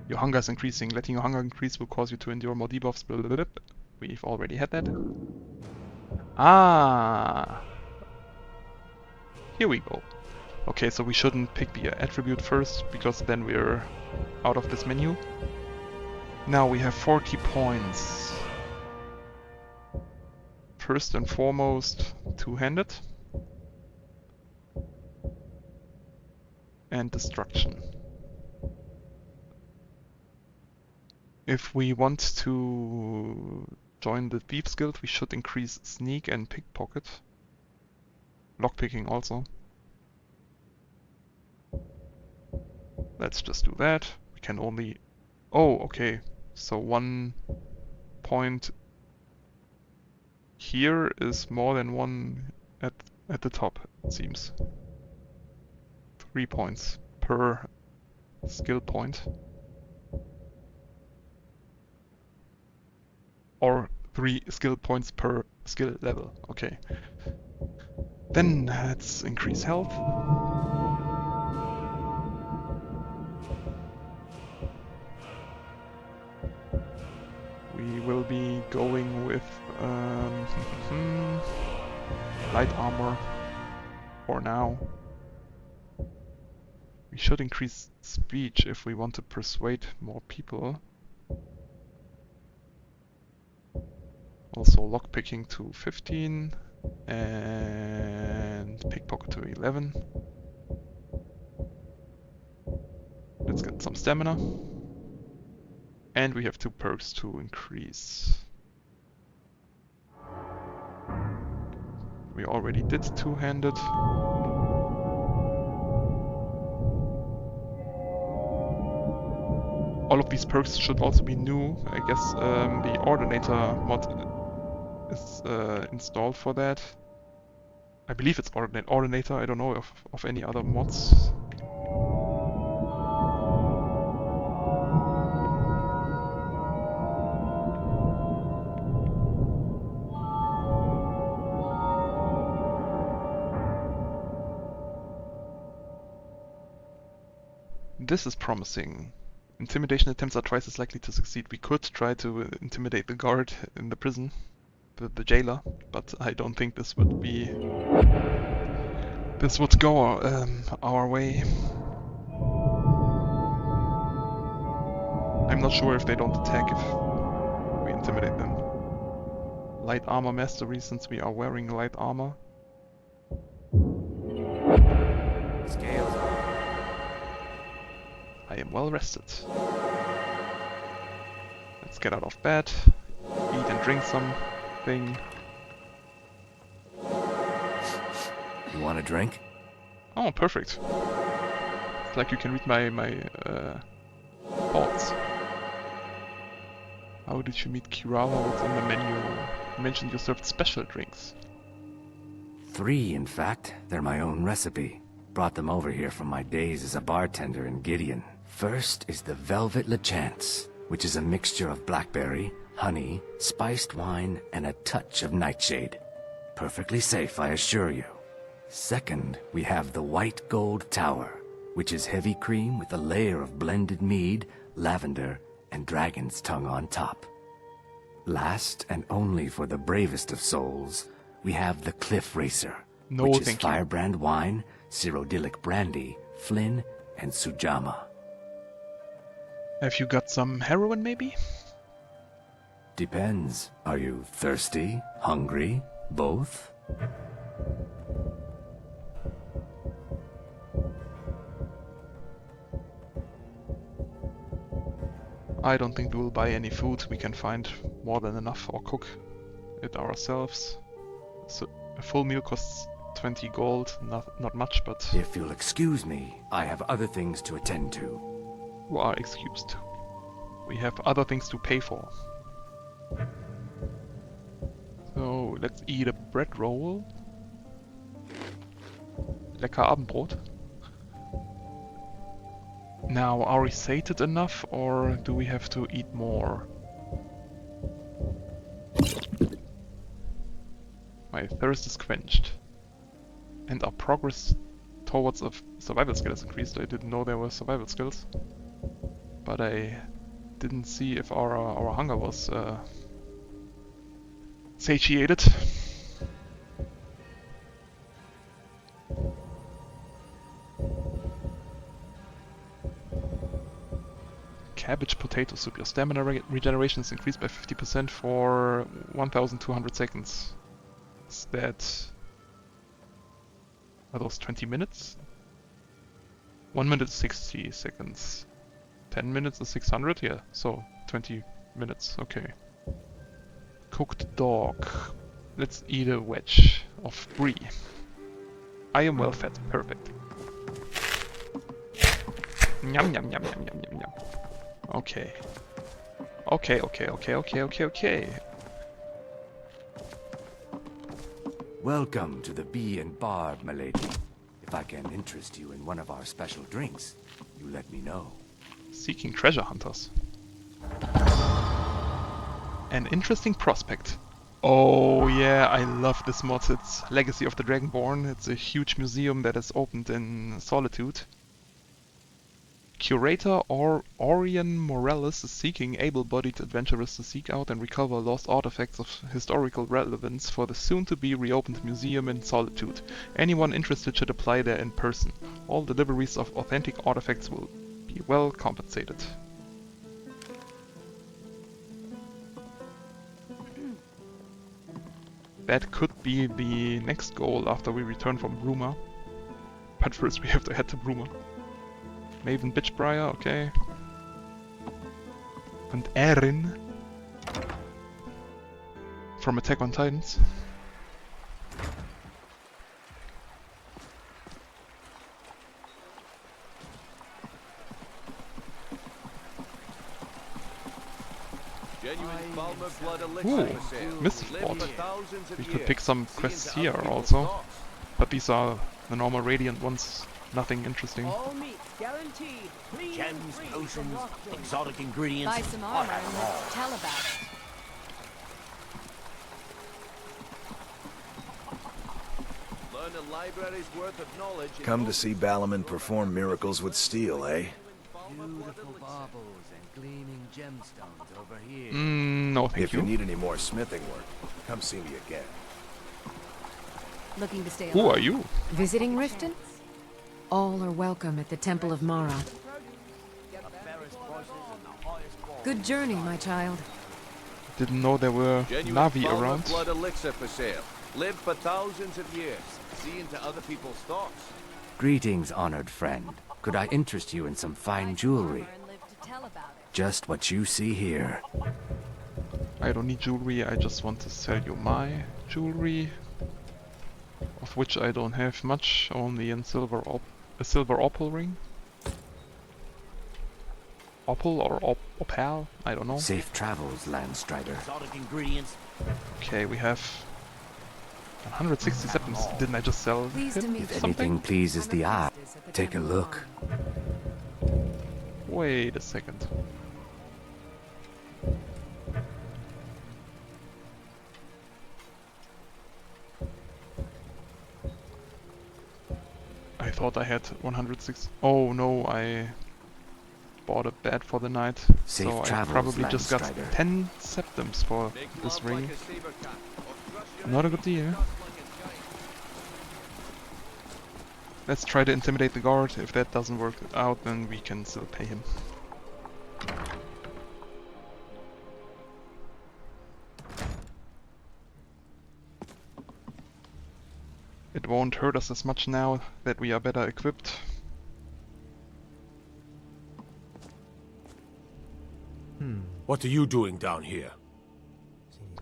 Your hunger is increasing. Letting your hunger increase will cause you to endure more debuffs. Blablabla. We've already had that. Ah! Here we go. Okay, so we shouldn't pick the attribute first, because then we're out of this menu. Now we have 40 points. First and foremost, two-handed. And destruction. If we want to join the Thieves Guild, we should increase sneak and pickpocket. Lockpicking also. Let's just do that. We can only... Oh, okay. So 1 point here is more than 1 at the top, it seems. 3 points per skill point. Or 3 skill points per skill level. Okay. Then let's increase health. We will be going with light armor for now. We should increase speech if we want to persuade more people. Also lockpicking to 15 and pickpocket to 11. Let's get some stamina. And we have 2 perks to increase. We already did two-handed. All of these perks should also be new. I guess the Ordinator mod is installed for that. I believe it's Ordinator, I don't know of any other mods. This is promising. Intimidation attempts are twice as likely to succeed. We could try to intimidate the guard in the prison, the jailer, but I don't think this would be... This would go our way. I'm not sure if they don't attack if we intimidate them. Light armor mastery, since we are wearing light armor. Scales. I am well rested. Let's get out of bed, eat and drink something. You want a drink? Oh, perfect. It's like you can read my thoughts. How did you meet Kirawa? What's in the menu? You mentioned you served special drinks. 3, in fact. They're my own recipe. Brought them over here from my days as a bartender in Gideon. First is the Velvet Lechance, which is a mixture of blackberry, honey, spiced wine, and a touch of nightshade. Perfectly safe, I assure you. Second, we have the White Gold Tower, which is heavy cream with a layer of blended mead, lavender, and dragon's tongue on top. Last, and only for the bravest of souls, we have the Cliff Racer, which is firebrand wine, Cyrodiilic brandy, Flynn, and Sujama. Have you got some heroin, maybe? Depends. Are you thirsty? Hungry? Both? I don't think we will buy any food. We can find more than enough or cook it ourselves. So a full meal costs 20 gold, not much, but... If you'll excuse me, I have other things to attend to. You are excused. We have other things to pay for. So, let's eat a bread roll. Lecker Abendbrot. Now, are we sated enough, or do we have to eat more? My thirst is quenched. And our progress towards a survival skill has increased. I didn't know there were survival skills. But I didn't see if our hunger was satiated. Cabbage potato soup. Your stamina regeneration is increased by 50% for 1200 seconds. Is that... Are those 20 minutes? 1 minute is 60 seconds. 10 minutes is 600? Yeah, so 20 minutes, okay. Cooked dog. Let's eat a wedge of brie. I am well fed, perfect. Yum yum yum yum yum yum yum. Okay. Okay. Welcome to the Bee and Barb, milady. If I can interest you in one of our special drinks, you let me know. Seeking treasure hunters. An interesting prospect. Oh yeah, I love this mod. It's Legacy of the Dragonborn. It's a huge museum that is opened in Solitude. Curator Orion Morales is seeking able-bodied adventurers to seek out and recover lost artifacts of historical relevance for the soon-to-be reopened museum in Solitude. Anyone interested should apply there in person. All deliveries of authentic artifacts will be well compensated. That could be the next goal after we return from Bruma. But first we have to head to Bruma. Maven Bitchbriar, okay. And Erin from Attack on Titans. Ooh, Mistford. We could pick some quests here also. But these are the normal Radiant ones. Nothing interesting. Gems, potions, exotic ingredients. Buy some armor and let's tell about it. Learn a library's worth of knowledge. Come to see Balaman perform miracles with steel, eh? Beautiful baubles and gleaming gemstones over here. No, thank you. If you need any more smithing work, come see me again. Looking to stay Who alive? are you? Visiting Riften? All are welcome at the Temple of Mara. Good journey, my child. Didn't know there were Navi around. Blood elixir for sale. Live for thousands of years. See into other people's thoughts. Greetings, honored friend. Could I interest you in some fine jewelry? Just what you see here. I don't need jewelry, I just want to sell you my jewelry. Of which I don't have much, only in a silver opal ring. Opal or opal? I don't know. Safe travels, Landstrider. Exotic ingredients. Okay, we have 167. Didn't I just sell him If something? anything pleases the eye, take a look. Wait a second. I thought I had 106. Oh no, I bought a bed for the night. Safe so I travels, probably just got Landstrider. 10 septums for this ring. Not a good deal. Let's try to intimidate the guard. If that doesn't work out, then we can still pay him. It won't hurt us as much now that we are better equipped. What are you doing down here?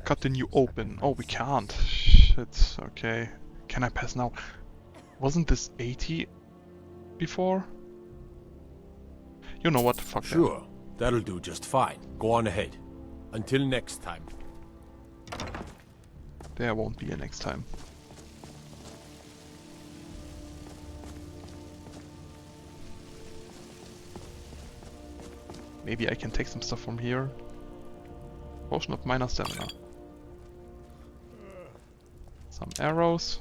Cutting you open. Oh, we can't. Shit. Okay. Can I pass now? Wasn't this 80 before? You know what? Fuck that. Sure, that'll do just fine. Go on ahead. Until next time. There won't be a next time. Maybe I can take some stuff from here. Potion of minor stamina. Some arrows.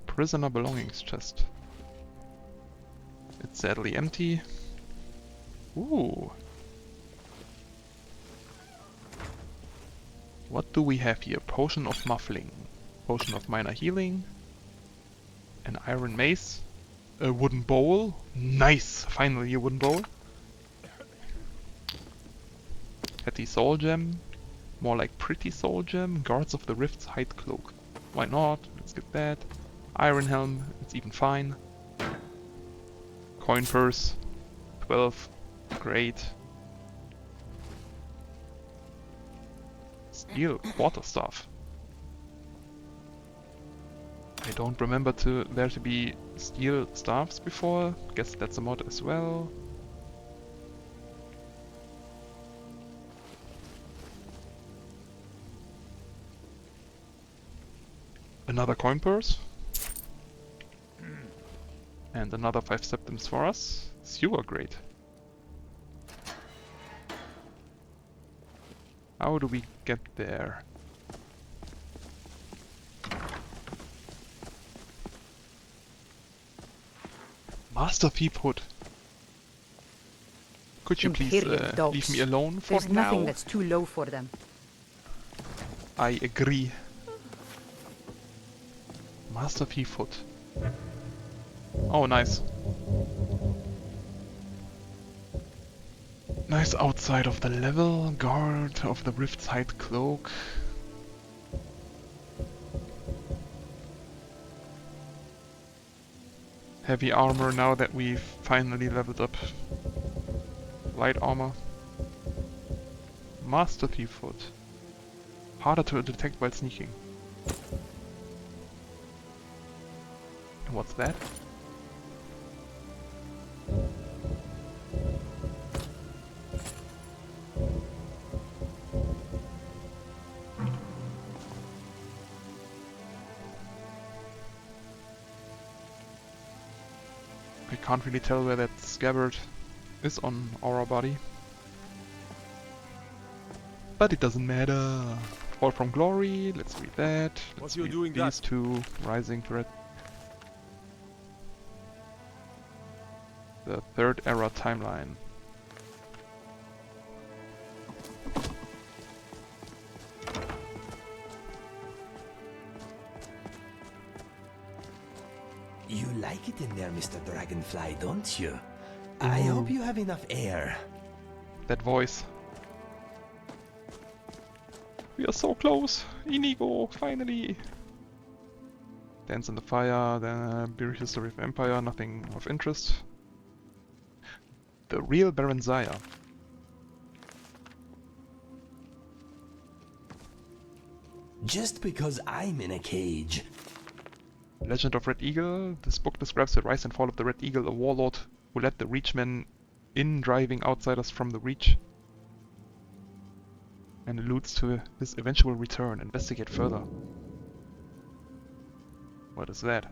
Prisoner belongings chest. It's sadly empty. Ooh. What do we have here? Potion of muffling. Potion of minor healing. An iron mace. A wooden bowl. Nice! Finally a wooden bowl. Petty soul gem. More like pretty soul gem. Guards of the Rift's hide cloak. Why not? Let's get that. Iron helm. It's even fine. Coin purse. 12. Great. Steel quarterstaff. I don't remember there to be steel staffs before. Guess that's a mod as well. Another coin purse. And another 5 septims for us. Sewer grate. How do we get there? Master Peephood. Could you please leave me alone for There's now? nothing that's too low for them. I agree. Master Peephood. Oh, nice. Nice outside of the level. Guard of the Rift's hide cloak. Heavy armor now that we've finally leveled up. Light armor. Master Peephood. Harder to detect while sneaking. And what's that? I can't really tell where that scabbard is on our body. But it doesn't matter. Fall from Glory, let's read that. Let's read these two. Rising Threat. The third era timeline. You like it in there, Mr. Dragonfly, don't you? I hope you have enough air. That voice. We are so close! Inigo, finally! Dance in the Fire, the Brief History of Empire, nothing of interest. The real Baron Zaya. Just because I'm in a cage. Legend of Red Eagle. This book describes the rise and fall of the Red Eagle, a warlord who led the Reachmen in driving outsiders from the Reach. And alludes to his eventual return. Investigate further. What is that?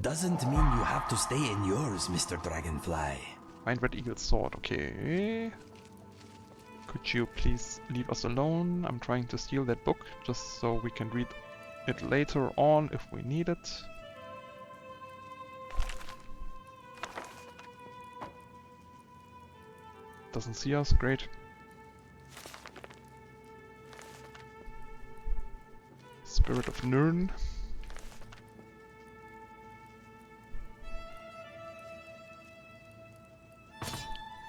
Doesn't mean you have to stay in yours, Mr. Dragonfly. Find Red Eagle's sword, okay. Could you please leave us alone? I'm trying to steal that book, just so we can read it later on if we need it. Doesn't see us, great. Spirit of Nirn.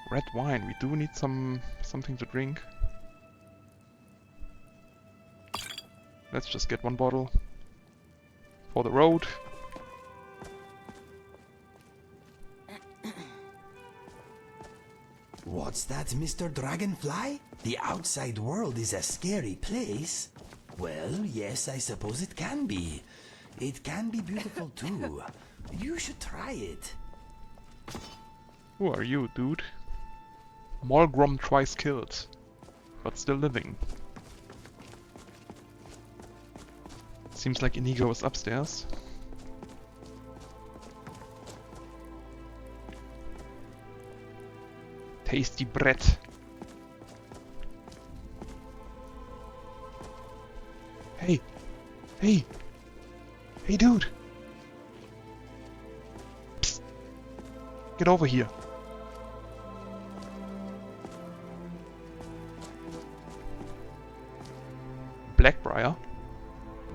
Red wine, we do need something to drink. Let's just get one bottle for the road. What's that, Mr. Dragonfly? The outside world is a scary place. Well, yes, I suppose it can be. It can be beautiful too. You should try it. Who are you, dude? Malgrom twice killed, but still living. Seems like Inigo is upstairs. Tasty bread. Hey! Hey, dude! Psst. Get over here. Blackbriar?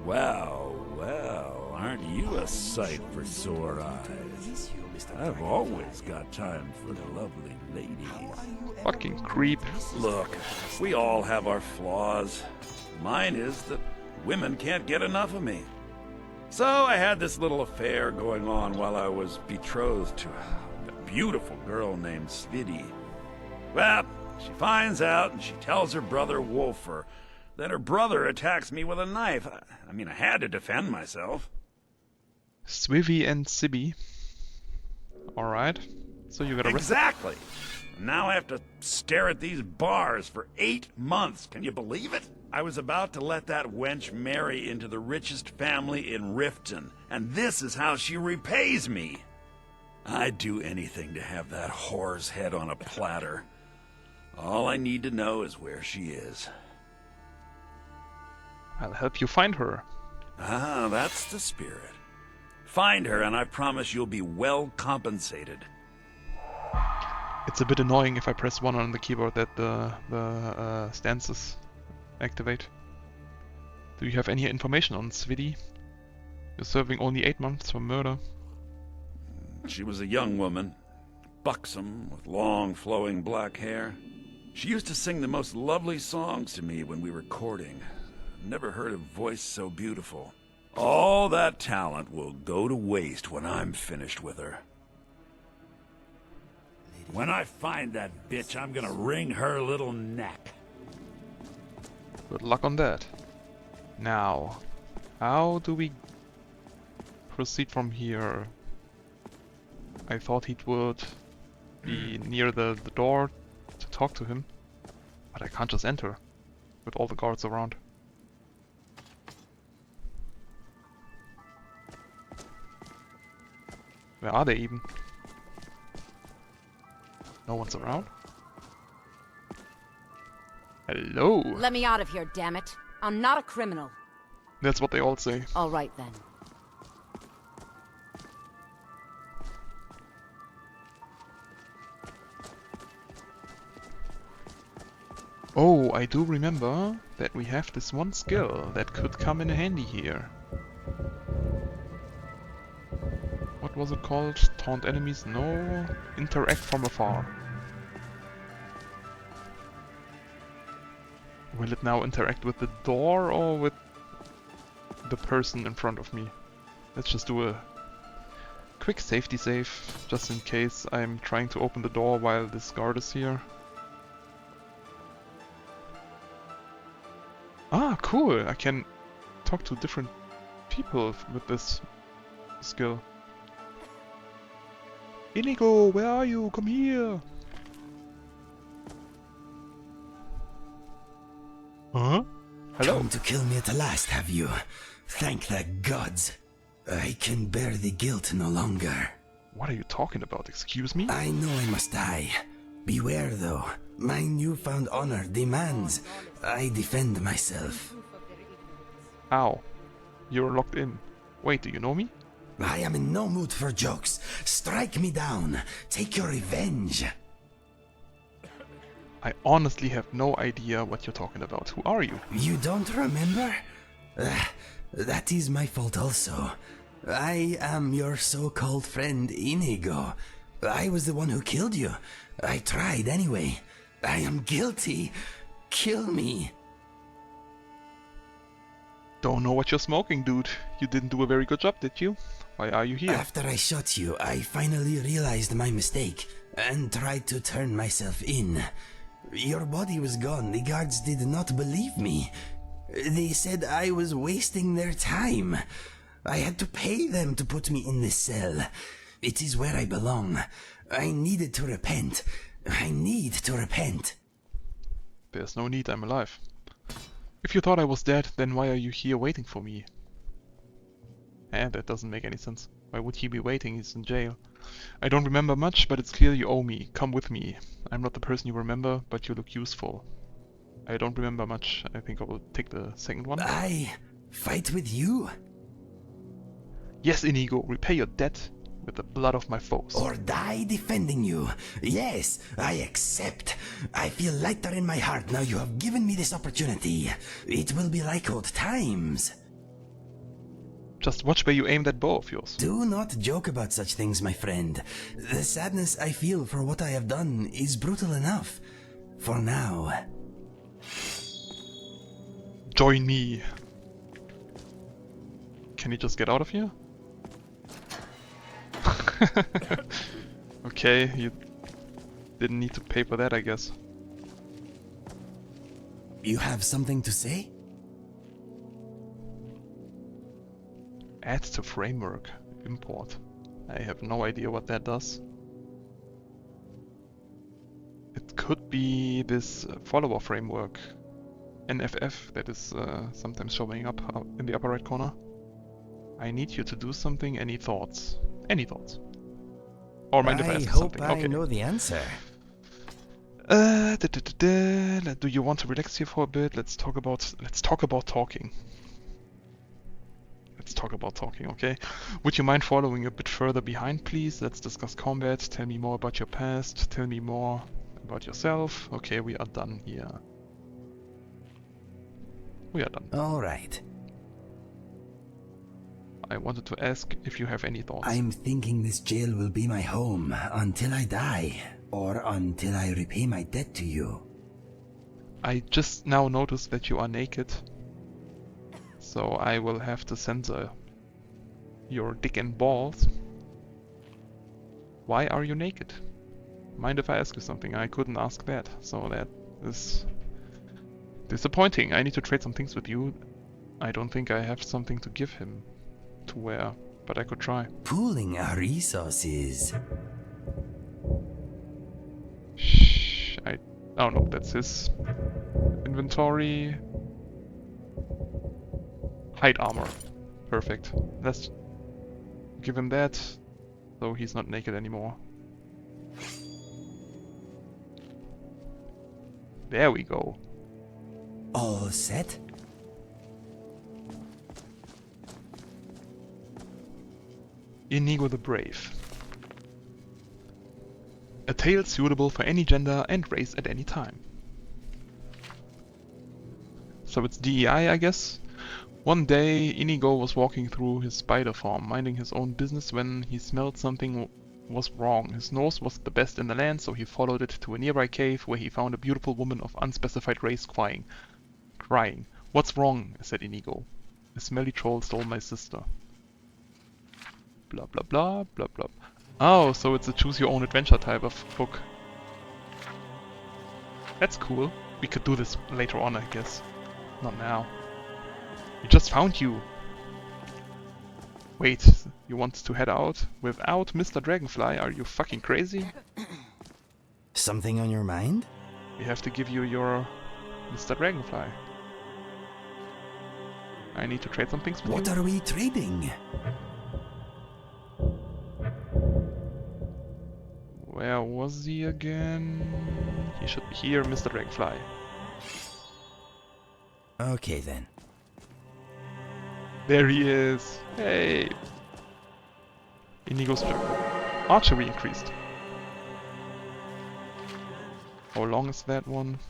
Well, well, aren't you a sight for sore eyes? I've always got time for the lovely ladies. Fucking creep. Look, we all have our flaws. Mine is that women can't get enough of me. So I had this little affair going on while I was betrothed to a beautiful girl named Svidi. Well, she finds out and she tells her brother Wolfer. Then her brother attacks me with a knife. I mean, I had to defend myself. Swivy and Sibby. Alright. So you got arrested. Exactly! Now I have to stare at these bars for 8 months. Can you believe it? I was about to let that wench marry into the richest family in Riften, and this is how she repays me. I'd do anything to have that whore's head on a platter. All I need to know is where she is. I'll help you find her. Ah, that's the spirit. Find her, and I promise you'll be well compensated. It's a bit annoying if I press 1 on the keyboard that the stances activate. Do you have any information on Svidi? You're serving only 8 months for murder. She was a young woman, buxom, with long flowing black hair. She used to sing the most lovely songs to me when we were courting. Never heard a voice so beautiful. All that talent will go to waste when I'm finished with her. When I find that bitch, I'm gonna wring her little neck. Good luck on that. Now, how do we proceed from here? I thought he would be near the door to talk to him, but I can't just enter with all the guards around. Where are they even? No one's around? Hello? Let me out of here, damn it. I'm not a criminal. That's what they all say. All right then. Oh, I do remember that we have this one skill that could come in handy here. What was it called? Taunt enemies? No. Interact from afar. Will it now interact with the door or with the person in front of me? Let's just do a quick safety save, just in case I'm trying to open the door while this guard is here. Ah, cool! I can talk to different people with this skill. Inigo, where are you? Come here! Huh? Hello? Come to kill me at last, have you? Thank the gods. I can bear the guilt no longer. What are you talking about? Excuse me? I know I must die. Beware, though. My newfound honor demands I defend myself. Ow. You're locked in. Wait, do you know me? I am in no mood for jokes. Strike me down. Take your revenge. I honestly have no idea what you're talking about. Who are you? You don't remember? That is my fault also. I am your so-called friend Inigo. I was the one who killed you. I tried anyway. I am guilty. Kill me. Don't know what you're smoking, dude. You didn't do a very good job, did you? Why are you here? After I shot you, I finally realized my mistake and tried to turn myself in. Your body was gone. The guards did not believe me. They said I was wasting their time. I had to pay them to put me in this cell. It is where I belong. I needed to repent. I need to repent. There's no need, I'm alive. If you thought I was dead, then why are you here waiting for me? That doesn't make any sense. Why would he be waiting? He's in jail. I don't remember much, but it's clear you owe me. Come with me. I'm not the person you remember, but you look useful. I don't remember much. I think I will take the second one. I Fight with you? Yes, Inigo, repay your debt with the blood of my foes. Or die defending you. Yes, I accept. I feel lighter in my heart now you have given me this opportunity. It will be like old times. Just watch where you aim that bow of yours. Do not joke about such things, my friend. The sadness I feel for what I have done is brutal enough. For now. Join me. Can you just get out of here? Okay, you didn't need to pay for that, I guess. You have something to say? Add to framework. Import. I have no idea what that does. It could be this follower framework. NFF that is sometimes showing up in the upper right corner. I need you to do something. Any thoughts? Any thoughts? Or mind if I ask you something? I know the answer. Do you want to relax here for a bit? Let's talk about talking. Let's talk about talking, okay? Would you mind following a bit further behind, please? Let's discuss combat. Tell me more about your past. Tell me more about yourself. Okay, we are done here. We are done. All right. I wanted to ask if you have any thoughts. I'm thinking this jail will be my home until I die, or until I repay my debt to you. I just now noticed that you are naked. So I will have to censor your dick and balls. Why are you naked? Mind if I ask you something? I couldn't ask that, so that is disappointing. I need to trade some things with you. I don't think I have something to give him to wear, but I could try. Pooling our resources. Shh, oh no, that's his inventory. Hide armor. Perfect. Let's give him that, so he's not naked anymore. There we go. All set? Inigo the Brave. A tale suitable for any gender and race at any time. So it's DEI, I guess? One day, Inigo was walking through his spider farm, minding his own business when he smelled something was wrong. His nose was the best in the land, so he followed it to a nearby cave where he found a beautiful woman of unspecified race crying. What's wrong? Said Inigo. A smelly troll stole my sister. Blah blah blah blah blah. Oh, so it's a choose your own adventure type of book. That's cool. We could do this later on, I guess. Not now. We just found you! Wait, you want to head out without Mr. Dragonfly? Are you fucking crazy? Something on your mind? We have to give you your Mr. Dragonfly. I need to trade some things with you. What are we trading? Where was he again? He should be here, Mr. Dragonfly. Okay then. There he is! Hey! Inigo's archery increased. How long is that one?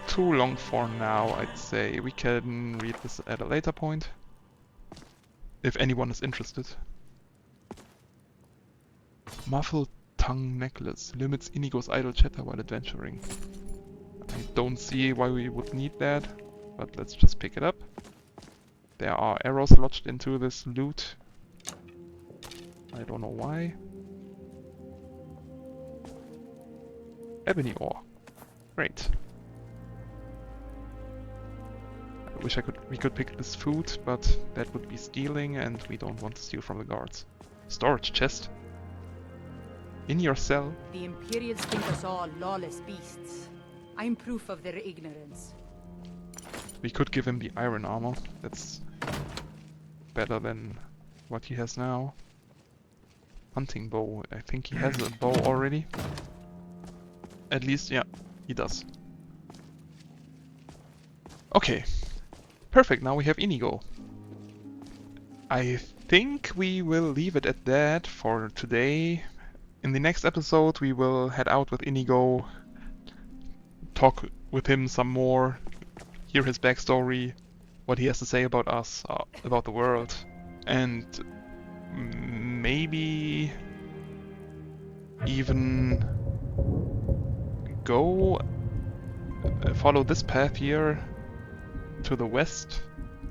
Too long for now, I'd say. We can read this at a later point. If anyone is interested. Muffled tongue necklace limits Inigo's idle chatter while adventuring. I don't see why we would need that, but let's just pick it up. There are arrows lodged into this loot. I don't know why. Ebony ore. Great. I wish we could pick this food, but that would be stealing and we don't want to steal from the guards. Storage chest. In your cell. The Imperials think us all lawless beasts. I'm proof of their ignorance. We could give him the iron armor. That's better than what he has now. Hunting bow. I think he has a bow already. At least, yeah, he does. Okay, perfect, now we have Inigo. I think we will leave it at that for today. In the next episode we will head out with Inigo, talk with him some more, hear his backstory, what he has to say about us, about the world, and maybe even go follow this path here to the west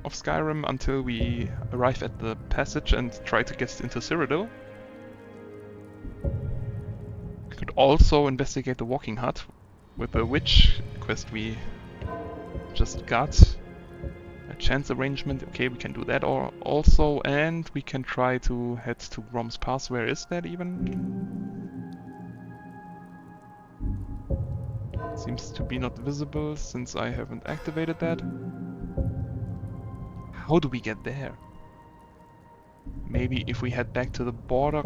of Skyrim until we arrive at the passage and try to get into Cyrodiil. We could also investigate the walking hut with the witch quest we just got. A chance arrangement, okay, we can do that also, and we can try to head to Grom's Pass. Where is that even? Seems to be not visible since I haven't activated that. How do we get there? Maybe if we head back to the border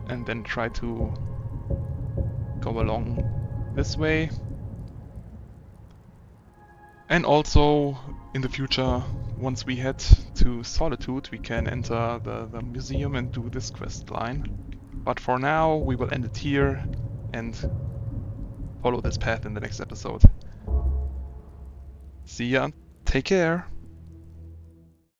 and then try to go along this way. And also, in the future, once we head to Solitude, we can enter the museum and do this quest line. But for now, we will end it here and follow this path in the next episode. See ya, take care!